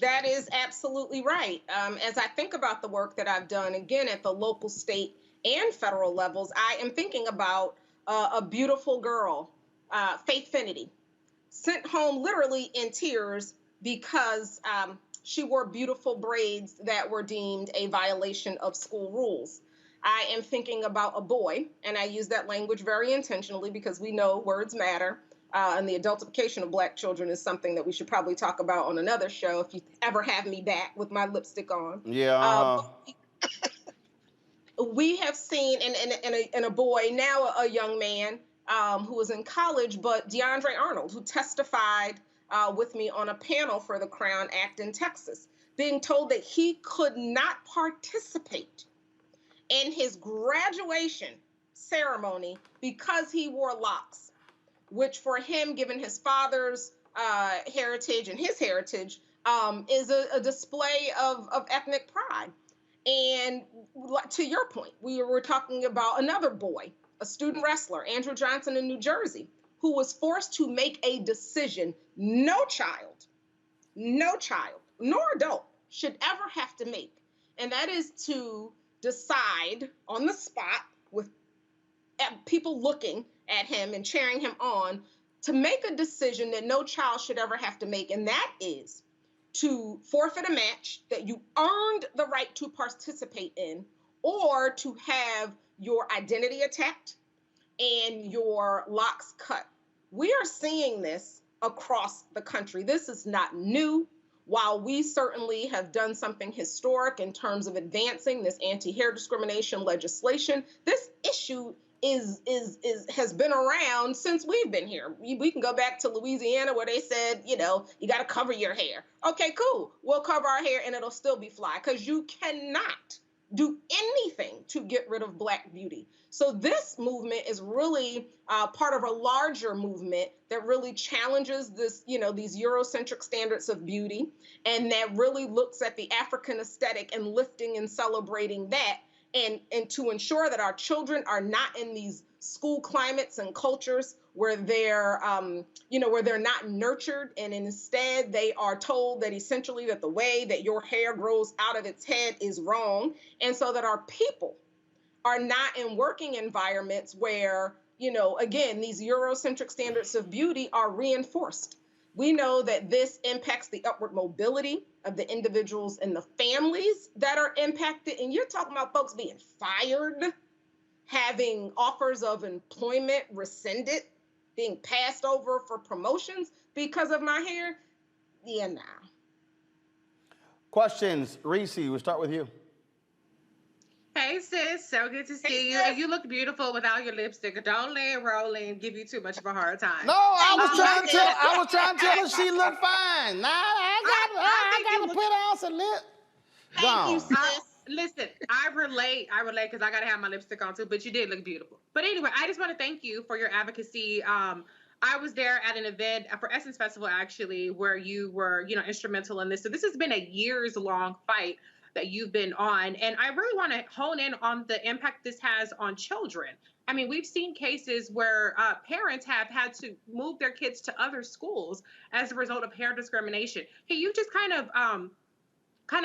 That is absolutely right. As I think about the work that I've done, again, at the local, state, and federal levels, I am thinking about a beautiful girl, Faith Finity, sent home literally in tears because she wore beautiful braids that were deemed a violation of school rules. I am thinking about a boy, and I use that language very intentionally because we know words matter. And the adultification of black children is something that we should probably talk about on another show if you ever have me back with my lipstick on.
Yeah.
We have seen in a boy, now a young man who is in college, but DeAndre Arnold, who testified with me on a panel for the Crown Act in Texas, being told that he could not participate in his graduation ceremony because he wore locks, which for him, given his father's heritage and his heritage, is a display of ethnic pride. And to your point, we were talking about another boy, a student wrestler, Andrew Johnson in New Jersey, who was forced to make a decision no child, nor adult should ever have to make. And that is to decide on the spot with people looking at him and cheering him on to make a decision that no child should ever have to make. And that is to forfeit a match that you earned the right to participate in, or to have your identity attacked and your locks cut. We are seeing this across the country. This is not new. While we certainly have done something historic in terms of advancing this anti-hair discrimination legislation, this issue has been around since we've been here. We can go back to Louisiana where they said, you got to cover your hair. Okay, cool. We'll cover our hair and it'll still be fly, because you cannot do anything to get rid of black beauty. So this movement is really part of a larger movement that really challenges this, these Eurocentric standards of beauty, and that really looks at the African aesthetic and lifting and celebrating that, and to ensure that our children are not in these school climates and cultures where they're, where they're not nurtured, and instead they are told that essentially that the way that your hair grows out of its head is wrong, and so that our people are not in working environments where, again, these Eurocentric standards of beauty are reinforced. We know that this impacts the upward mobility of the individuals and the families that are impacted. And you're talking about folks being fired, having offers of employment rescinded, being passed over for promotions because of my hair. Yeah, nah.
Questions, Reese, we'll start with you.
Hey sis, so good to see you. And you look beautiful without your lipstick. Don't let Roland give you too much of a hard time.
No, I was trying to tell her she looked fine. Nah, I got to put on some lip.
Thank you, sis. Listen, I relate because I got to have my lipstick on too, but you did look beautiful. But anyway, I just want to thank you for your advocacy. I was there at an event for Essence Festival, actually, where you were, instrumental in this. So this has been a years-long fight that you've been on. And I really want to hone in on the impact this has on children. I mean, we've seen cases where parents have had to move their kids to other schools as a result of hair discrimination. Can you just kind of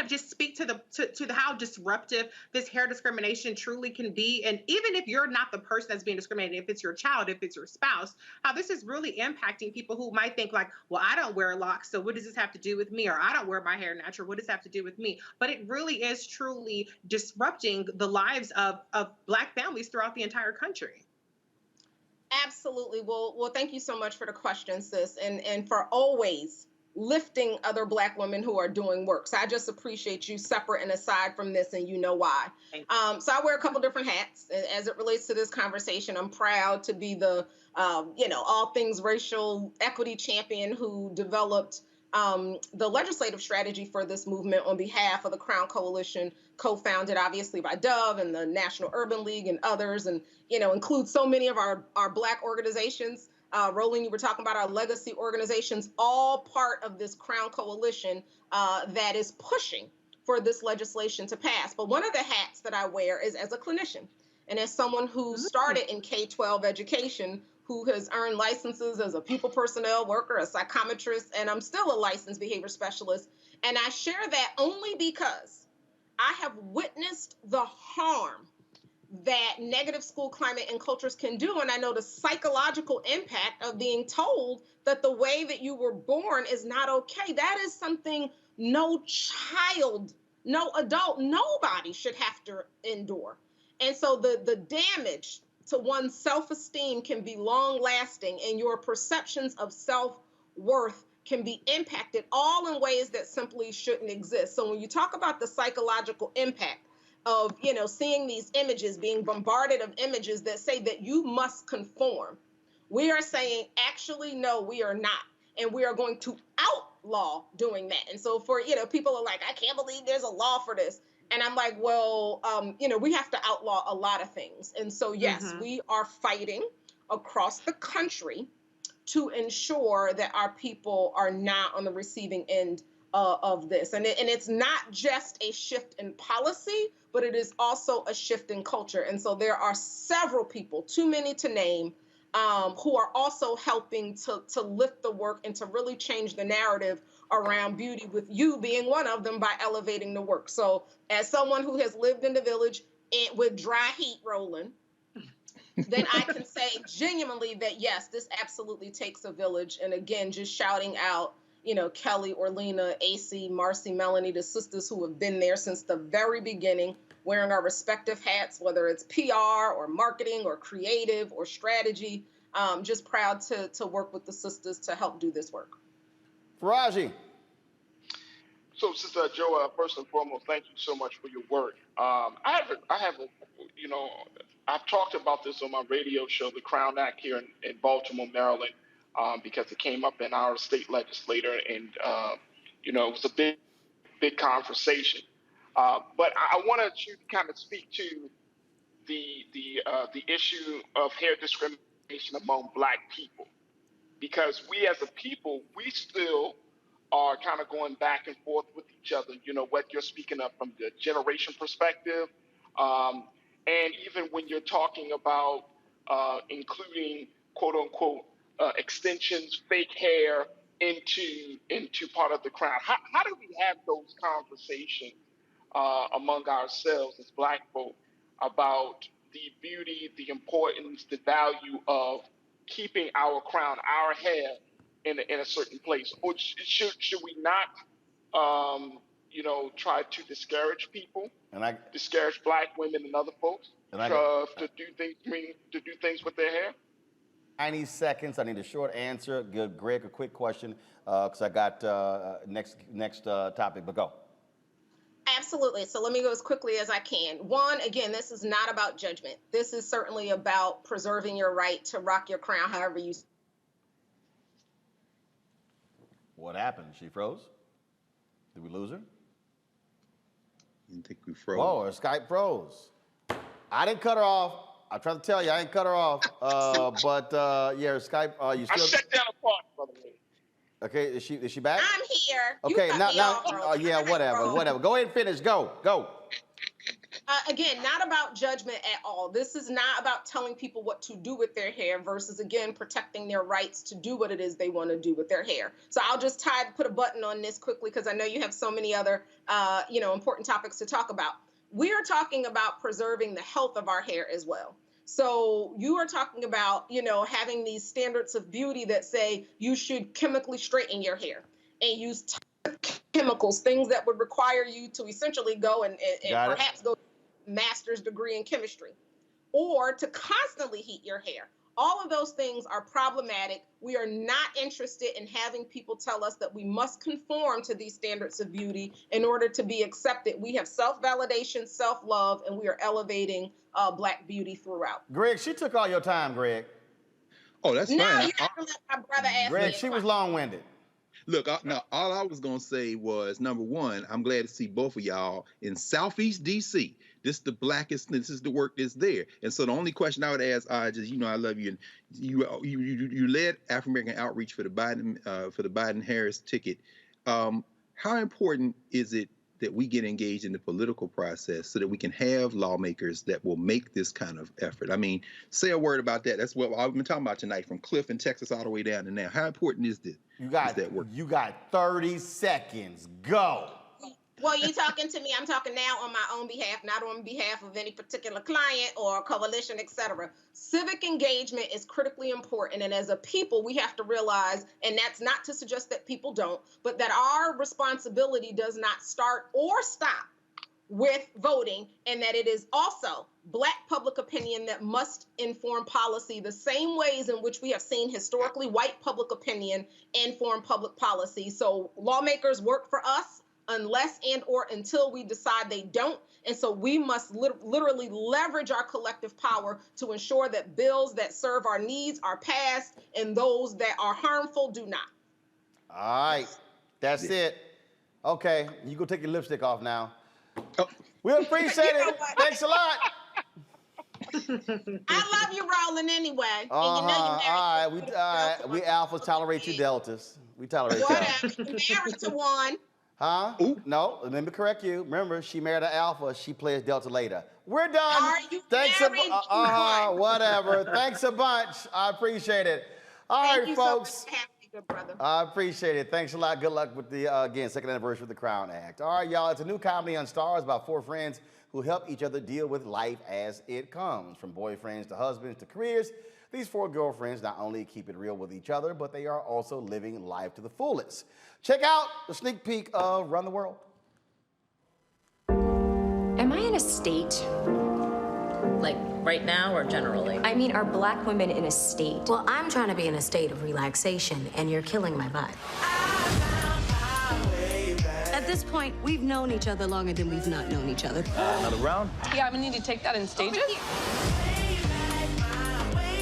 just speak to the how disruptive this hair discrimination truly can be? And even if you're not the person that's being discriminated, if it's your child, if it's your spouse, how this is really impacting people who might think like, well, I don't wear locks, so what does this have to do with me? Or I don't wear my hair natural, what does this have to do with me? But it really is truly disrupting the lives of Black families throughout the entire country.
Absolutely. Well, thank you so much for the question, sis, and for always lifting other Black women who are doing work. So I just appreciate you separate and aside from this, and you know why. So I wear a couple different hats as it relates to this conversation. I'm proud to be the, all things racial equity champion who developed the legislative strategy for this movement on behalf of the Crown Coalition, co-founded obviously by Dove and the National Urban League and others, and, includes so many of our Black organizations. Roland, you were talking about our legacy organizations, all part of this Crown Coalition that is pushing for this legislation to pass. But one of the hats that I wear is as a clinician and as someone who started in K-12 education, who has earned licenses as a pupil personnel worker, a psychometrist, and I'm still a licensed behavior specialist. And I share that only because I have witnessed the harm that negative school climate and cultures can do. And I know the psychological impact of being told that the way that you were born is not okay. That is something no child, no adult, nobody should have to endure. And so the damage to one's self-esteem can be long lasting, and your perceptions of self-worth can be impacted all in ways that simply shouldn't exist. So when you talk about the psychological impact of, you know, seeing these images, being bombarded of images that say that you must conform, we are saying, actually, no, we are not. And we are going to outlaw doing that. And so for, you know, people are like, I can't believe there's a law for this. And I'm like, well, you know, we have to outlaw a lot of things. And so, yes, we are fighting across the country to ensure that our people are not on the receiving end of this. And it's not just a shift in policy, but it is also a shift in culture. And so there are several people, too many to name, who are also helping to lift the work and to really change the narrative around beauty, with you being one of them by elevating the work. So as someone who has lived in the village with dry heat, Roland, then I can say genuinely that, yes, this absolutely takes a village. And again, just shouting out, you know, Kelly, Orlina, AC, Marcy, Melanie, the sisters who have been there since the very beginning, wearing our respective hats, whether it's PR or marketing or creative or strategy. Just proud to work with the sisters to help do this work.
Faraji.
So, Sister Joa, first and foremost, thank you so much for your work. I have a, you know, I've talked about this on my radio show, The Crown Act, here in Baltimore, Maryland, because it came up in our state legislature, and you know, it was a big conversation. But I wanted you to kind of speak to the issue of hair discrimination among Black people, because we as a people, we still are kind of going back and forth with each other. You know, what you're speaking of from the generation perspective, and even when you're talking about including quote unquote extensions, fake hair into part of the crown. How do we have those conversations among ourselves as Black folk about the beauty, the importance, the value of keeping our crown, our hair in a certain place? Or should we not, you know, try to discourage people, discourage Black women and other folks to do things with their hair?
90 seconds. I need a short answer. Good, Greg, a quick question, because I got next topic, but go.
Absolutely. So let me go as quickly as I can. One, again, this is not about judgment. This is certainly about preserving your right to rock your crown however you.
What happened? She froze? Did we lose her?
I think we froze.
Whoa, her Skype froze. I didn't cut her off. I tried to tell you, I ain't cut her off. But yeah, her Skype, you still.
I shut down a part, by the way.
Okay, is she back?
I'm here.
Okay, yeah, whatever. Go ahead and finish. Go.
Again, not about judgment at all. This is not about telling people what to do with their hair versus, again, protecting their rights to do what it is they want to do with their hair. So I'll just put a button on this quickly because I know you have so many other, you know, important topics to talk about. We are talking about preserving the health of our hair as well. So you are talking about, you know, having these standards of beauty that say you should chemically straighten your hair and use chemicals, things that would require you to essentially go and perhaps go master's degree in chemistry, or to constantly heat your hair. All of those things are problematic. We are not interested in having people tell us that we must conform to these standards of beauty in order to be accepted. We have self-validation, self-love, and we are elevating Black beauty throughout.
Greg, she took all your time, Greg.
Oh, that's fine.
You have to let my brother ask
Greg,
me.
she was long-winded.
Look, now all I was gonna say was, number one, I'm glad to see both of y'all in Southeast DC. This is the blackest. This is the work that's there. And so the only question I would ask, just, you know, I love you, and you led African American outreach for the Biden Harris ticket. How important is it that we get engaged in the political process so that we can have lawmakers that will make this kind of effort. I mean, say a word about that. That's what I've been talking about tonight, from Cliff in Texas all the way down to now. How important is this?
You got 30 seconds. Go.
Well, you talking to me. I'm talking now on my own behalf, not on behalf of any particular client or coalition, etc. Civic engagement is critically important. And as a people, we have to realize, and that's not to suggest that people don't, but that our responsibility does not start or stop with voting, and that it is also Black public opinion that must inform policy the same ways in which we have seen historically white public opinion inform public policy. So lawmakers work for us unless and or until we decide they don't. And so we must literally leverage our collective power to ensure that bills that serve our needs are passed and those that are harmful do not.
All right, that's it. Okay, you go take your lipstick off now. Oh. We appreciate it. Thanks a lot.
I love you, Roland, anyway. And you know
all right, we alphas tolerate you deltas. We tolerate y'all.
whatever. Married to one.
Huh? Ooh. No, let me correct you. Remember, she married an alpha. She plays delta later. We're done.
Are you
Thanks
married?
Whatever. Thanks a bunch. I appreciate it. All
Thank
right,
you
folks.
So much for having me, good brother.
I appreciate it. Thanks a lot. Good luck with the, again, second anniversary of the Crown Act. All right, y'all. It's a new comedy on Stars about 4 friends who help each other deal with life as it comes. From boyfriends to husbands to careers, these 4 girlfriends not only keep it real with each other, but they are also living life to the fullest. Check out the sneak peek of Run the World.
Am I in a state?
Like right now or generally?
I mean, are Black women in a state?
Well, I'm trying to be in a state of relaxation, and you're killing my vibe.
At this point, we've known each other longer than we've not known each other.
Another round?
Yeah, I'm gonna need to take that in stages.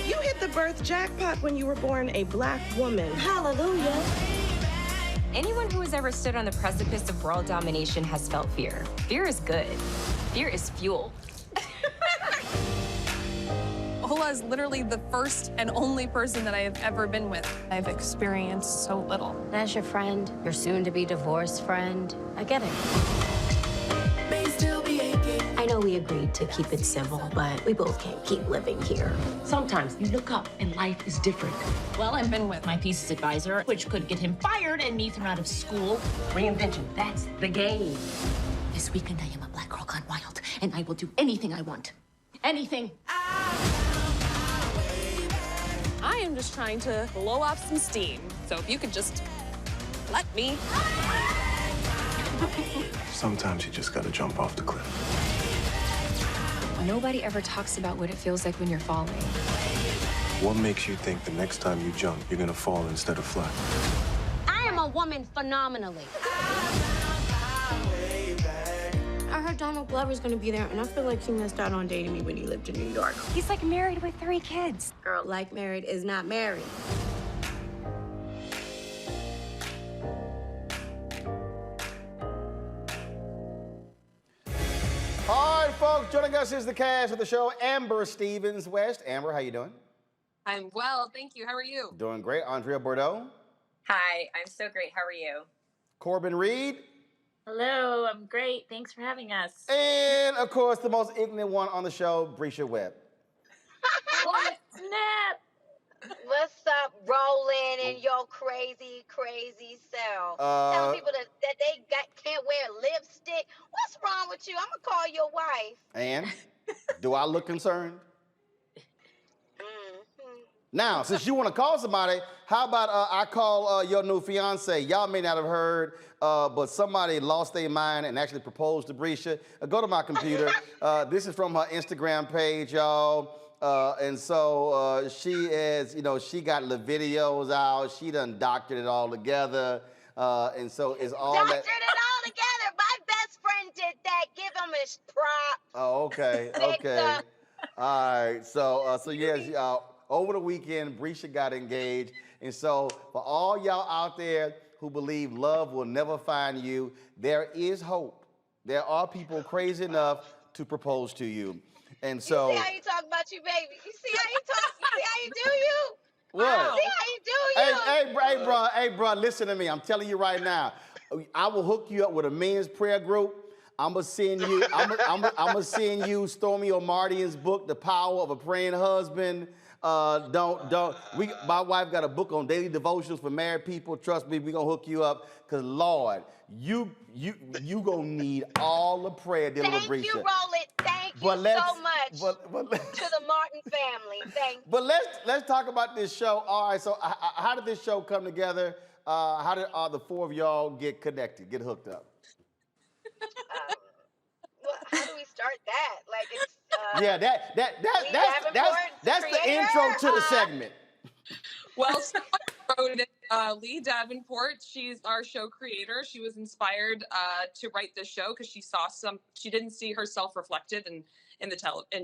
You hit the birth jackpot when you were born a Black woman.
Hallelujah. Anyone who has ever stood on the precipice of world domination has felt fear. Fear is good. Fear is fuel.
Ola is literally the first and only person that I have ever been with. I've experienced so little.
As your friend, your soon-to-be divorced friend, I get it. I know we agreed to keep it civil, but we both can't keep living here.
Sometimes you look up and life is different.
Well, I've been with
My thesis advisor, which could get him fired and me thrown out of school. Reinvention, that's the game. This weekend, I am a Black girl gone wild, and I will do anything I want. Anything.
I am just trying to blow off some steam. So if you could just let me.
Sometimes you just gotta jump off the cliff.
Nobody ever talks about what it feels like when you're falling.
What makes you think the next time you jump, you're gonna fall instead of fly?
I am a woman phenomenally. I heard Donald Glover's gonna be there, and I feel like he missed out on dating me when he lived in New York.
He's like married with 3 kids.
Girl, like married is not married.
All right, folks, joining us is the cast of the show, Amber Stevens West. Amber, how you doing?
I'm well, thank you. How are you?
Doing great. Andrea Bordeaux.
Hi, I'm so great. How are you?
Corbin Reed.
Hello, I'm great. Thanks for having us.
And, of course, the most ignorant one on the show, Brisha Webb.
What? Snap!
What's up, Roland, and your crazy, crazy self? Telling people that they can't wear lipstick. What's wrong with you? I'm going to call your wife.
And do I look concerned? Now, since you want to call somebody, how about I call your new fiance? Y'all may not have heard, but somebody lost their mind and actually proposed to Brisha. Go to my computer. This is from her Instagram page, y'all. And so she is, she got the videos out. She done doctored it all together. And so it's all
Doctored
that.
it all together. My best friend did that. Give him his props.
Oh, okay, okay. All right, so yes, over the weekend, Brisha got engaged. And so for all y'all out there who believe love will never find you, there is hope. There are people crazy enough to propose to you. And so.
You see how you talk about you, baby? You see how you talk? You see how you do you?
What?
See how you do you?
Hey, bro, listen to me. I'm telling you right now. I will hook you up with a men's prayer group. I'm gonna send you Stormy O'Mardian's book, The Power of a Praying Husband. My wife got a book on daily devotions for married people. Trust me, we gonna hook you up. Cause Lord, you gonna need all the prayer dealing with Brisha.
Thank you, Roland. Thank you so much to the Martin family. Thank you.
But let's talk about this show. All right, so how did this show come together? How did the four of y'all get connected, get hooked up?
Well, how do we start that? Like it's
that's the intro to the segment.
Well, so I wrote it. Lee Davenport, she's our show creator. She was inspired to write this show because she didn't see herself reflected in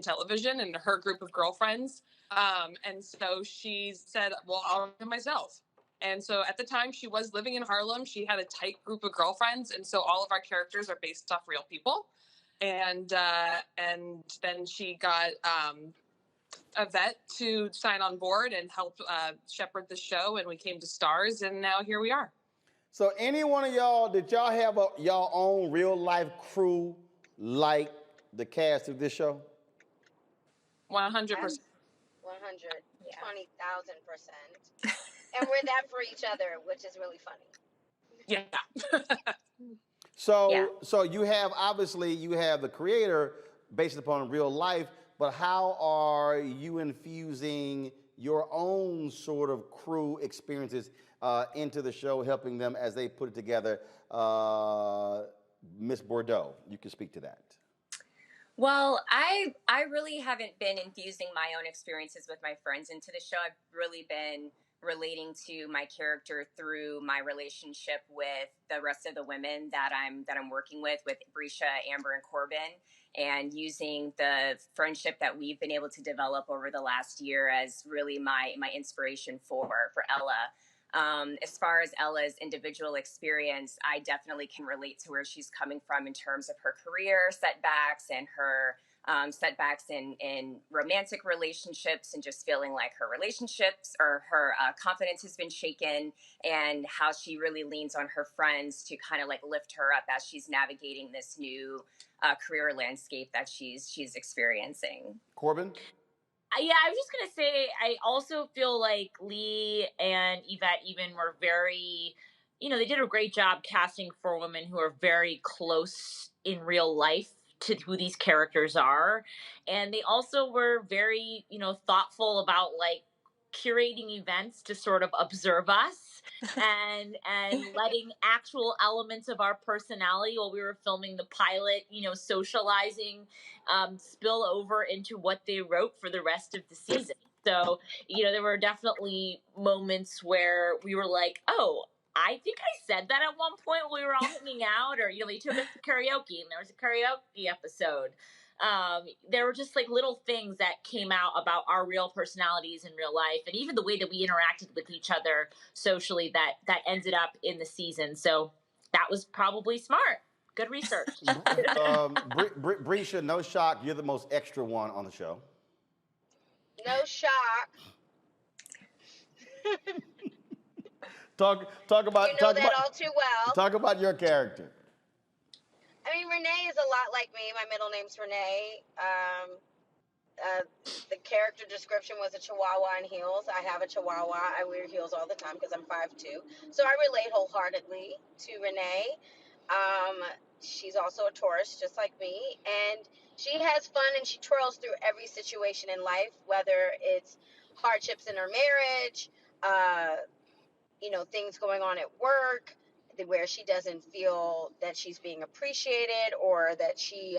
television and her group of girlfriends. And so she said, well, I'll do it myself. And so at the time she was living in Harlem, she had a tight group of girlfriends. And so all of our characters are based off real people. And then she got a vet to sign on board and help shepherd the show. And we came to stars, and now here we are.
So any one of y'all, did y'all have y'all own real life crew like the cast of this show?
100%.
120,000%. And we're that for each other, which is really funny.
Yeah.
So you have, obviously, you have the creator based upon real life, but how are you infusing your own sort of crew experiences into the show, helping them as they put it together? Miss Bordeaux, you can speak to that.
Well, I really haven't been infusing my own experiences with my friends into the show. I've really been relating to my character through my relationship with the rest of the women that I'm working with Brisha, Amber, and Corbin, and using the friendship that we've been able to develop over the last year as really my inspiration for Ella. As far as Ella's individual experience, I definitely can relate to where she's coming from in terms of her career setbacks and her setbacks in romantic relationships, and just feeling like her relationships or her confidence has been shaken, and how she really leans on her friends to kind of like lift her up as she's navigating this new career landscape that she's experiencing.
Corbin?
Yeah, I was just going to say, I also feel like Lee and Yvette even were very, they did a great job casting four women who are very close in real life to who these characters are. And they also were very, thoughtful about like curating events to sort of observe us and letting actual elements of our personality while we were filming the pilot, socializing, spill over into what they wrote for the rest of the season. So, there were definitely moments where we were like, oh, I think I said that at one point when we were all hanging out, or, they took us to karaoke and there was a karaoke episode. There were just like little things that came out about our real personalities in real life, and even the way that we interacted with each other socially that ended up in the season. So that was probably smart. Good research.
Brisha, no shock, you're the most extra one on the show.
No shock.
Talk about
all too well.
Talk about your character.
I mean, Renee is a lot like me. My middle name's Renee. The character description was a Chihuahua in heels. I have a Chihuahua. I wear heels all the time because I'm 5'2". So I relate wholeheartedly to Renee. She's also a Taurus, just like me. And she has fun and she twirls through every situation in life, whether it's hardships in her marriage, things going on at work, where she doesn't feel that she's being appreciated or that she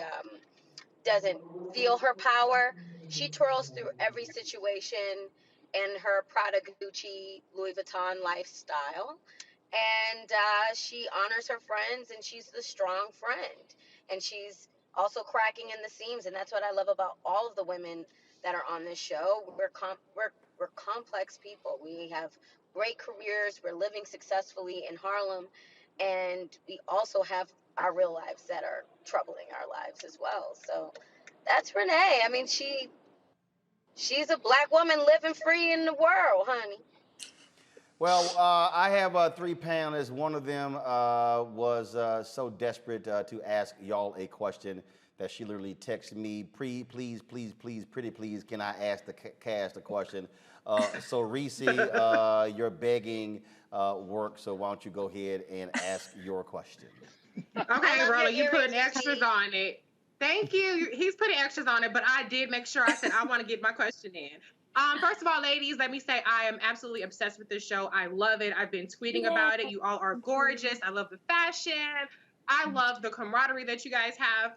doesn't feel her power. She twirls through every situation in her Prada, Gucci, Louis Vuitton lifestyle. And she honors her friends, and she's the strong friend. And she's also cracking in the seams, and that's what I love about all of the women that are on this show. We're complex people. We have great careers. We're living successfully in Harlem, and we also have our real lives that are troubling our lives as well. So that's Renee. I mean, she's a black woman living free in the world, honey.
Well, I have 3 panelists. One of them was so desperate to ask y'all a question that she literally texted me, please, pretty please, can I ask the cast a question? So Reese, your begging work, so why don't you go ahead and ask your question?
Okay, Roland, you putting extras on it. Thank you. He's putting extras on it, but I did make sure I said I want to get my question in. First of all, ladies, let me say I am absolutely obsessed with this show. I love it. I've been tweeting about it. You all are gorgeous. I love the fashion. I love the camaraderie that you guys have.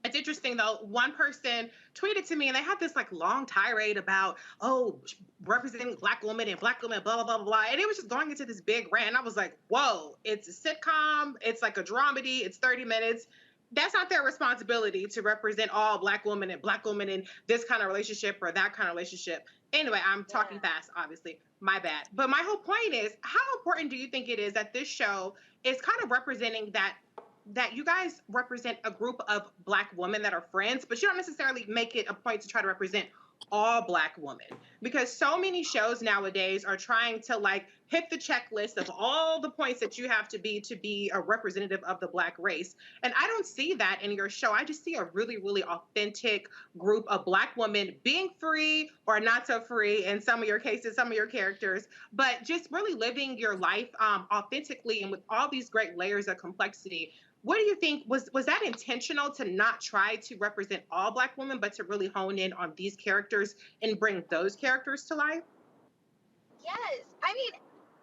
It's interesting though, one person tweeted to me and they had this like long tirade about, oh, representing Black women and Black women, blah, blah, blah, blah. And it was just going into this big rant. And I was like, whoa, it's a sitcom. It's like a dramedy. It's 30 minutes. That's not their responsibility to represent all Black women in this kind of relationship or that kind of relationship. Anyway, I'm talking fast, obviously. My bad. But my whole point is, how important do you think it is that this show is kind of representing that you guys represent a group of Black women that are friends, but you don't necessarily make it a point to try to represent all Black women? Because so many shows nowadays are trying to like hit the checklist of all the points that you have to be a representative of the Black race. And I don't see that in your show. I just see a really, really authentic group of Black women being free or not so free in some of your cases, some of your characters, but just really living your life authentically and with all these great layers of complexity. What do you think, was that intentional to not try to represent all Black women, but to really hone in on these characters and bring those characters to life?
Yes. I mean,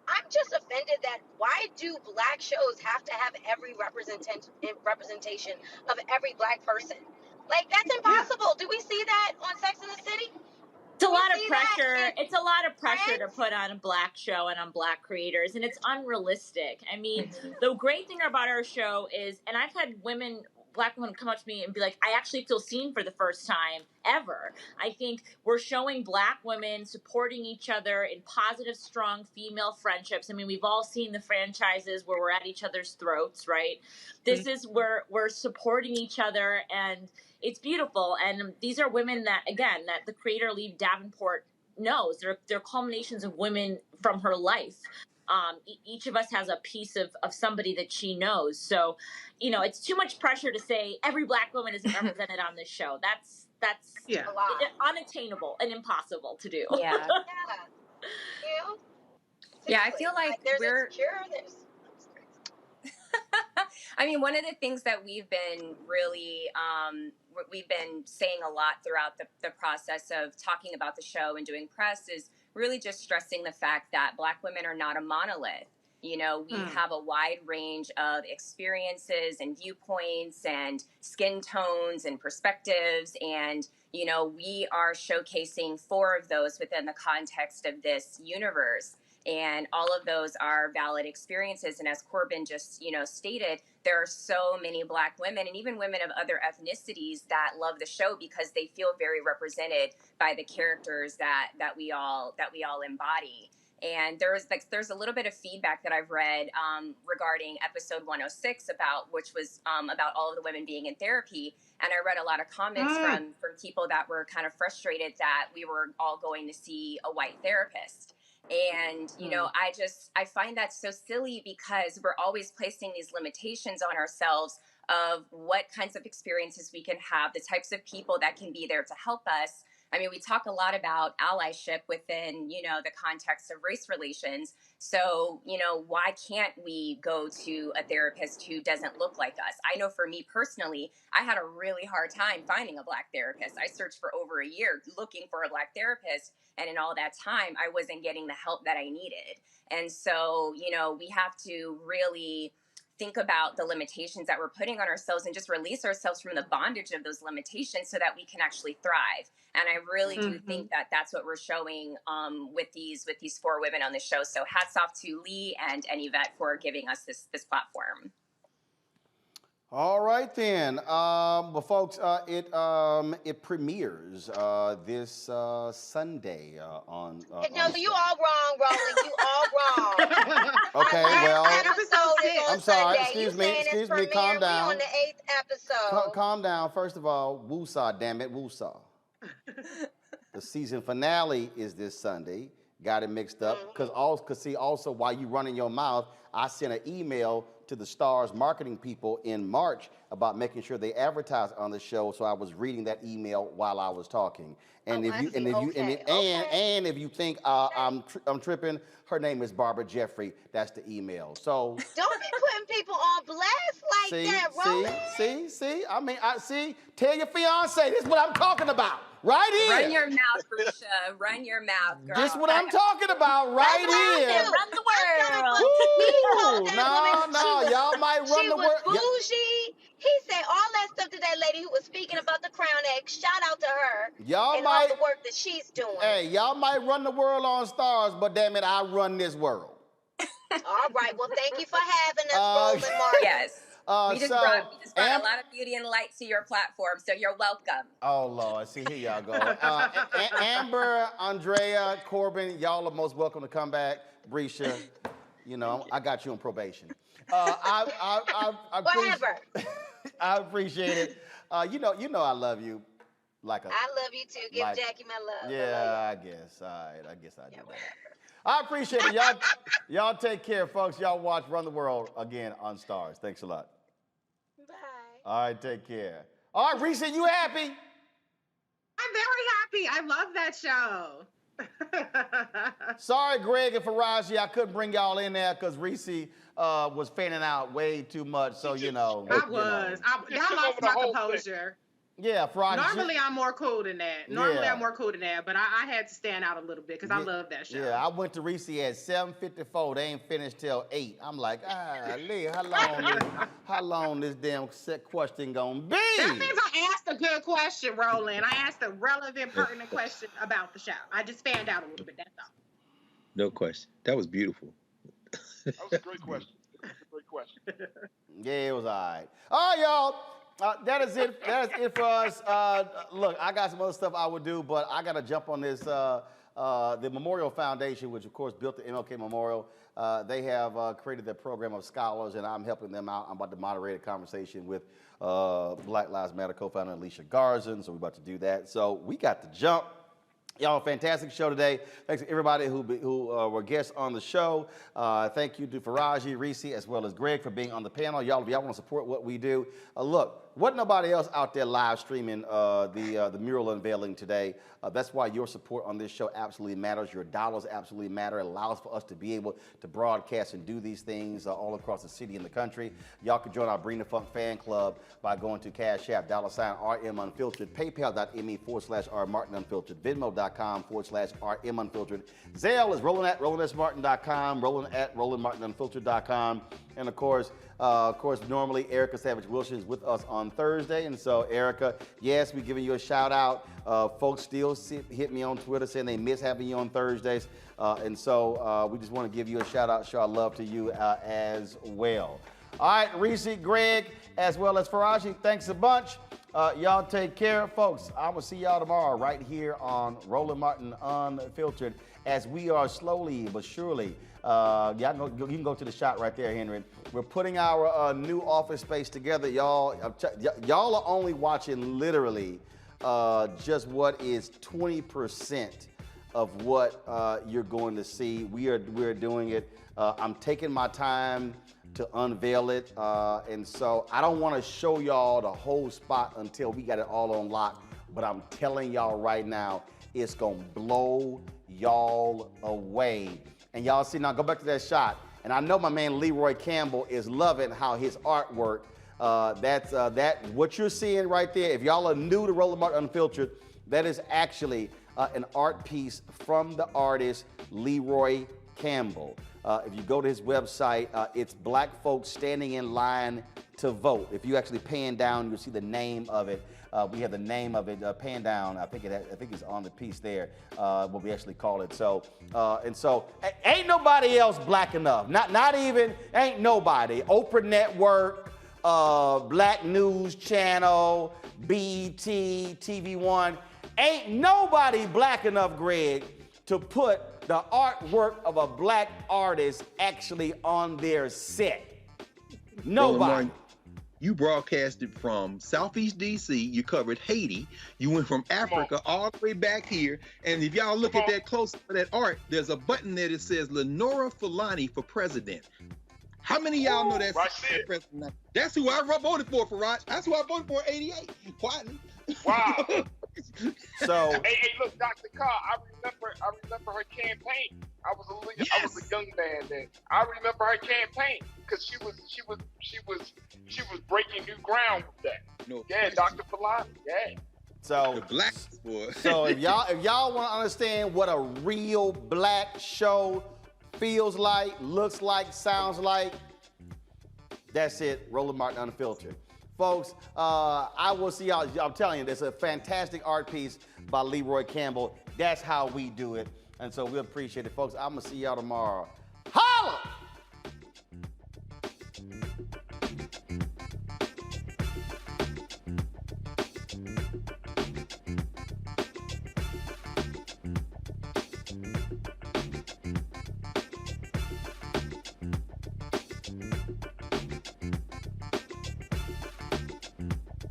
I'm just offended that why do Black shows have to have every representation of every Black person? Like, that's impossible. Do we see that on Sex and the City?
It's a lot of pressure. It's a lot of pressure to put on a Black show and on Black creators, and it's unrealistic. I mean, the great thing about our show is, and I've had Black women come up to me and be like, I actually feel seen for the first time ever. I think we're showing Black women supporting each other in positive, strong female friendships. I mean, we've all seen the franchises where we're at each other's throats, right? This is where we're supporting each other, and it's beautiful. And these are women that the creator, Lee Davenport, knows. They're culminations of women from her life. Each of us has a piece of somebody that she knows. So, it's too much pressure to say every Black woman isn't represented on this show. That's unattainable and impossible to do.
Yeah. Yeah, I feel like we're... I mean, one of the things that we've been really, we've been saying a lot throughout the process of talking about the show and doing press is really just stressing the fact that Black women are not a monolith. We have a wide range of experiences and viewpoints and skin tones and perspectives. And, we are showcasing 4 of those within the context of this universe. And all of those are valid experiences. And as Corbin just, stated, there are so many Black women and even women of other ethnicities that love the show because they feel very represented by the characters that we all embody. And there's a little bit of feedback that I've read regarding episode 106 which was about all of the women being in therapy. And I read a lot of comments from people that were kind of frustrated that we were all going to see a white therapist. And, I find that so silly because we're always placing these limitations on ourselves of what kinds of experiences we can have, the types of people that can be there to help us. I mean, we talk a lot about allyship within, the context of race relations. So, why can't we go to a therapist who doesn't look like us? I know for me personally, I had a really hard time finding a Black therapist. I searched for over a year looking for a Black therapist. And in all that time, I wasn't getting the help that I needed. And so, we have to really think about the limitations that we're putting on ourselves and just release ourselves from the bondage of those limitations so that we can actually thrive. And I really do think that that's what we're showing with these 4 women on the show. So hats off to Lee and Yvette for giving us this platform.
All right then, well, folks, it premieres this Sunday on.
No, you all wrong, Roland. You all wrong.
Okay, well,
episode is on
I'm sorry.
Sunday.
Excuse me. Calm down.
We on the 8th episode.
Calm down. First of all, woosah, damn it, woosah. The season finale is this Sunday. got it mixed up. Because also while you running your mouth, I sent an email to the Stars marketing people in March about making sure they advertise on the show. So I was reading that email while I was talking. And if you think I'm tripping, her name is Barbara Jeffrey. That's the email. So
don't be putting people on blast like that, Roland.
See. I mean, tell your fiance this is what I'm talking about. Right here.
Run your mouth, Risha. Run your mouth, girl.
This is what I'm talking about right here.
Run the world.
No, y'all might run the world.
She was bougie. He said all that stuff to that lady who was speaking about the crown egg. Shout out to her and all the work that she's doing.
Hey, y'all might run the world on Stars, but damn it, I run this world.
All right. Well, thank you for having us, Roland Martin.
Yes. We just brought a lot of beauty and light to your platform, so you're welcome.
Oh, Lord. See, here y'all go. Amber, Andrea, Corbin, y'all are most welcome to come back. Brisha, you know, I got you on probation.
Whatever.
I appreciate it. You know I love you.
I love you too. Give Jackie my love.
Yeah, I guess. All right. I guess I do that. I appreciate it. Y'all take care, folks. Y'all watch Run the World again on Stars. Thanks a lot.
Bye.
All right, take care. All right, Reese, you happy?
I'm very happy. I love that show.
Sorry, Greg and Faraji, I couldn't bring y'all in there because Reese was fanning out way too much. So, you know.
I lost my composure.
Yeah, Faraji.
Normally, I'm more cool than that. But I had to stand out a little bit because I love that show.
Yeah, I went to Reese at 7:54. They ain't finished till 8. I'm like, Lee, how long this damn set question gonna be?
That means I asked a good question, Roland. I asked a relevant, pertinent question about the show. I just fanned out a little bit, that's all.
No question. That was beautiful.
That was a great question.
Yeah, it was all right. All right, y'all. That is it for us. Look, I got some other stuff I would do, but I got to jump on this. The Memorial Foundation, which of course built the MLK Memorial, they have created their program of scholars, and I'm helping them out. I'm about to moderate a conversation with Black Lives Matter co-founder Alicia Garzon, so we're about to do that. So we got to jump. Y'all, fantastic show today. Thanks to everybody who were guests on the show. Thank you to Faraji, Reese, as well as Greg for being on the panel. Y'all, if y'all want to support what we do, look, wasn't nobody else out there live streaming the mural unveiling today. That's why your support on this show absolutely matters. Your dollars absolutely matter. It allows for us to be able to broadcast and do these things all across the city and the country. Y'all can join our Bring the Funk fan club by going to Cash App, $RM Unfiltered, PayPal.me/R Martin Unfiltered, Venmo.com/RM Unfiltered. Zelle is Roland@RolandSMartin.com, Roland@RolandMartinUnfiltered.com. And of course, normally Erica Savage Wilson is with us on Thursday. And so, Erica, yes, we're giving you a shout out. Folks still hit me on Twitter saying they miss having you on Thursdays. And so we just want to give you a shout out, show our love to you as well. All right, Reese, Greg, as well as Faraji, thanks a bunch. Y'all take care, folks. I will see y'all tomorrow right here on Roland Martin Unfiltered as we are slowly but surely, you can go to the shot right there, Henry. We're putting our new office space together. Y'all are only watching literally just what is 20% of what you're going to see. We're doing it. I'm taking my time to unveil it. And so I don't want to show y'all the whole spot until we got it all on lock. But I'm telling y'all right now, it's going to blow y'all away. And y'all see, now go back to that shot. And I know my man Leroy Campbell is loving how his artwork, what you're seeing right there, if y'all are new to Roland Martin Unfiltered, that is actually an art piece from the artist Leroy Campbell. If you go to his website, it's Black Folks Standing in Line to Vote. If you actually pan down, you'll see the name of it. We have the name of it pan down. I think it's on the piece there. What we actually call it. So ain't nobody else black enough. Not even ain't nobody. Oprah Network, Black News Channel, BET, TV One. Ain't nobody black enough, Greg, to put the artwork of a black artist actually on their set. Nobody.
You broadcasted from Southeast DC. You covered Haiti. You went from Africa all the way back here. And if y'all look at that close to that art, there's a button there that says Lenora Fulani for president. How many of y'all know that's president? That's who I voted for, Faraj. That's who I voted for in '88. Quietly.
Wow.
So
hey, look, Dr. Carr, I remember her campaign. I was a young man then. I remember her campaign because she was breaking new ground with that.
No,
yeah, Dr. Fulani. Yeah.
So
the black boy.
So if y'all want to understand what a real black show feels like, looks like, sounds like, that's it. Roland Martin Unfiltered. Folks, I will see y'all. I'm telling you, it's a fantastic art piece by Leroy Campbell. That's how we do it. And so we appreciate it, folks. I'm going to see y'all tomorrow.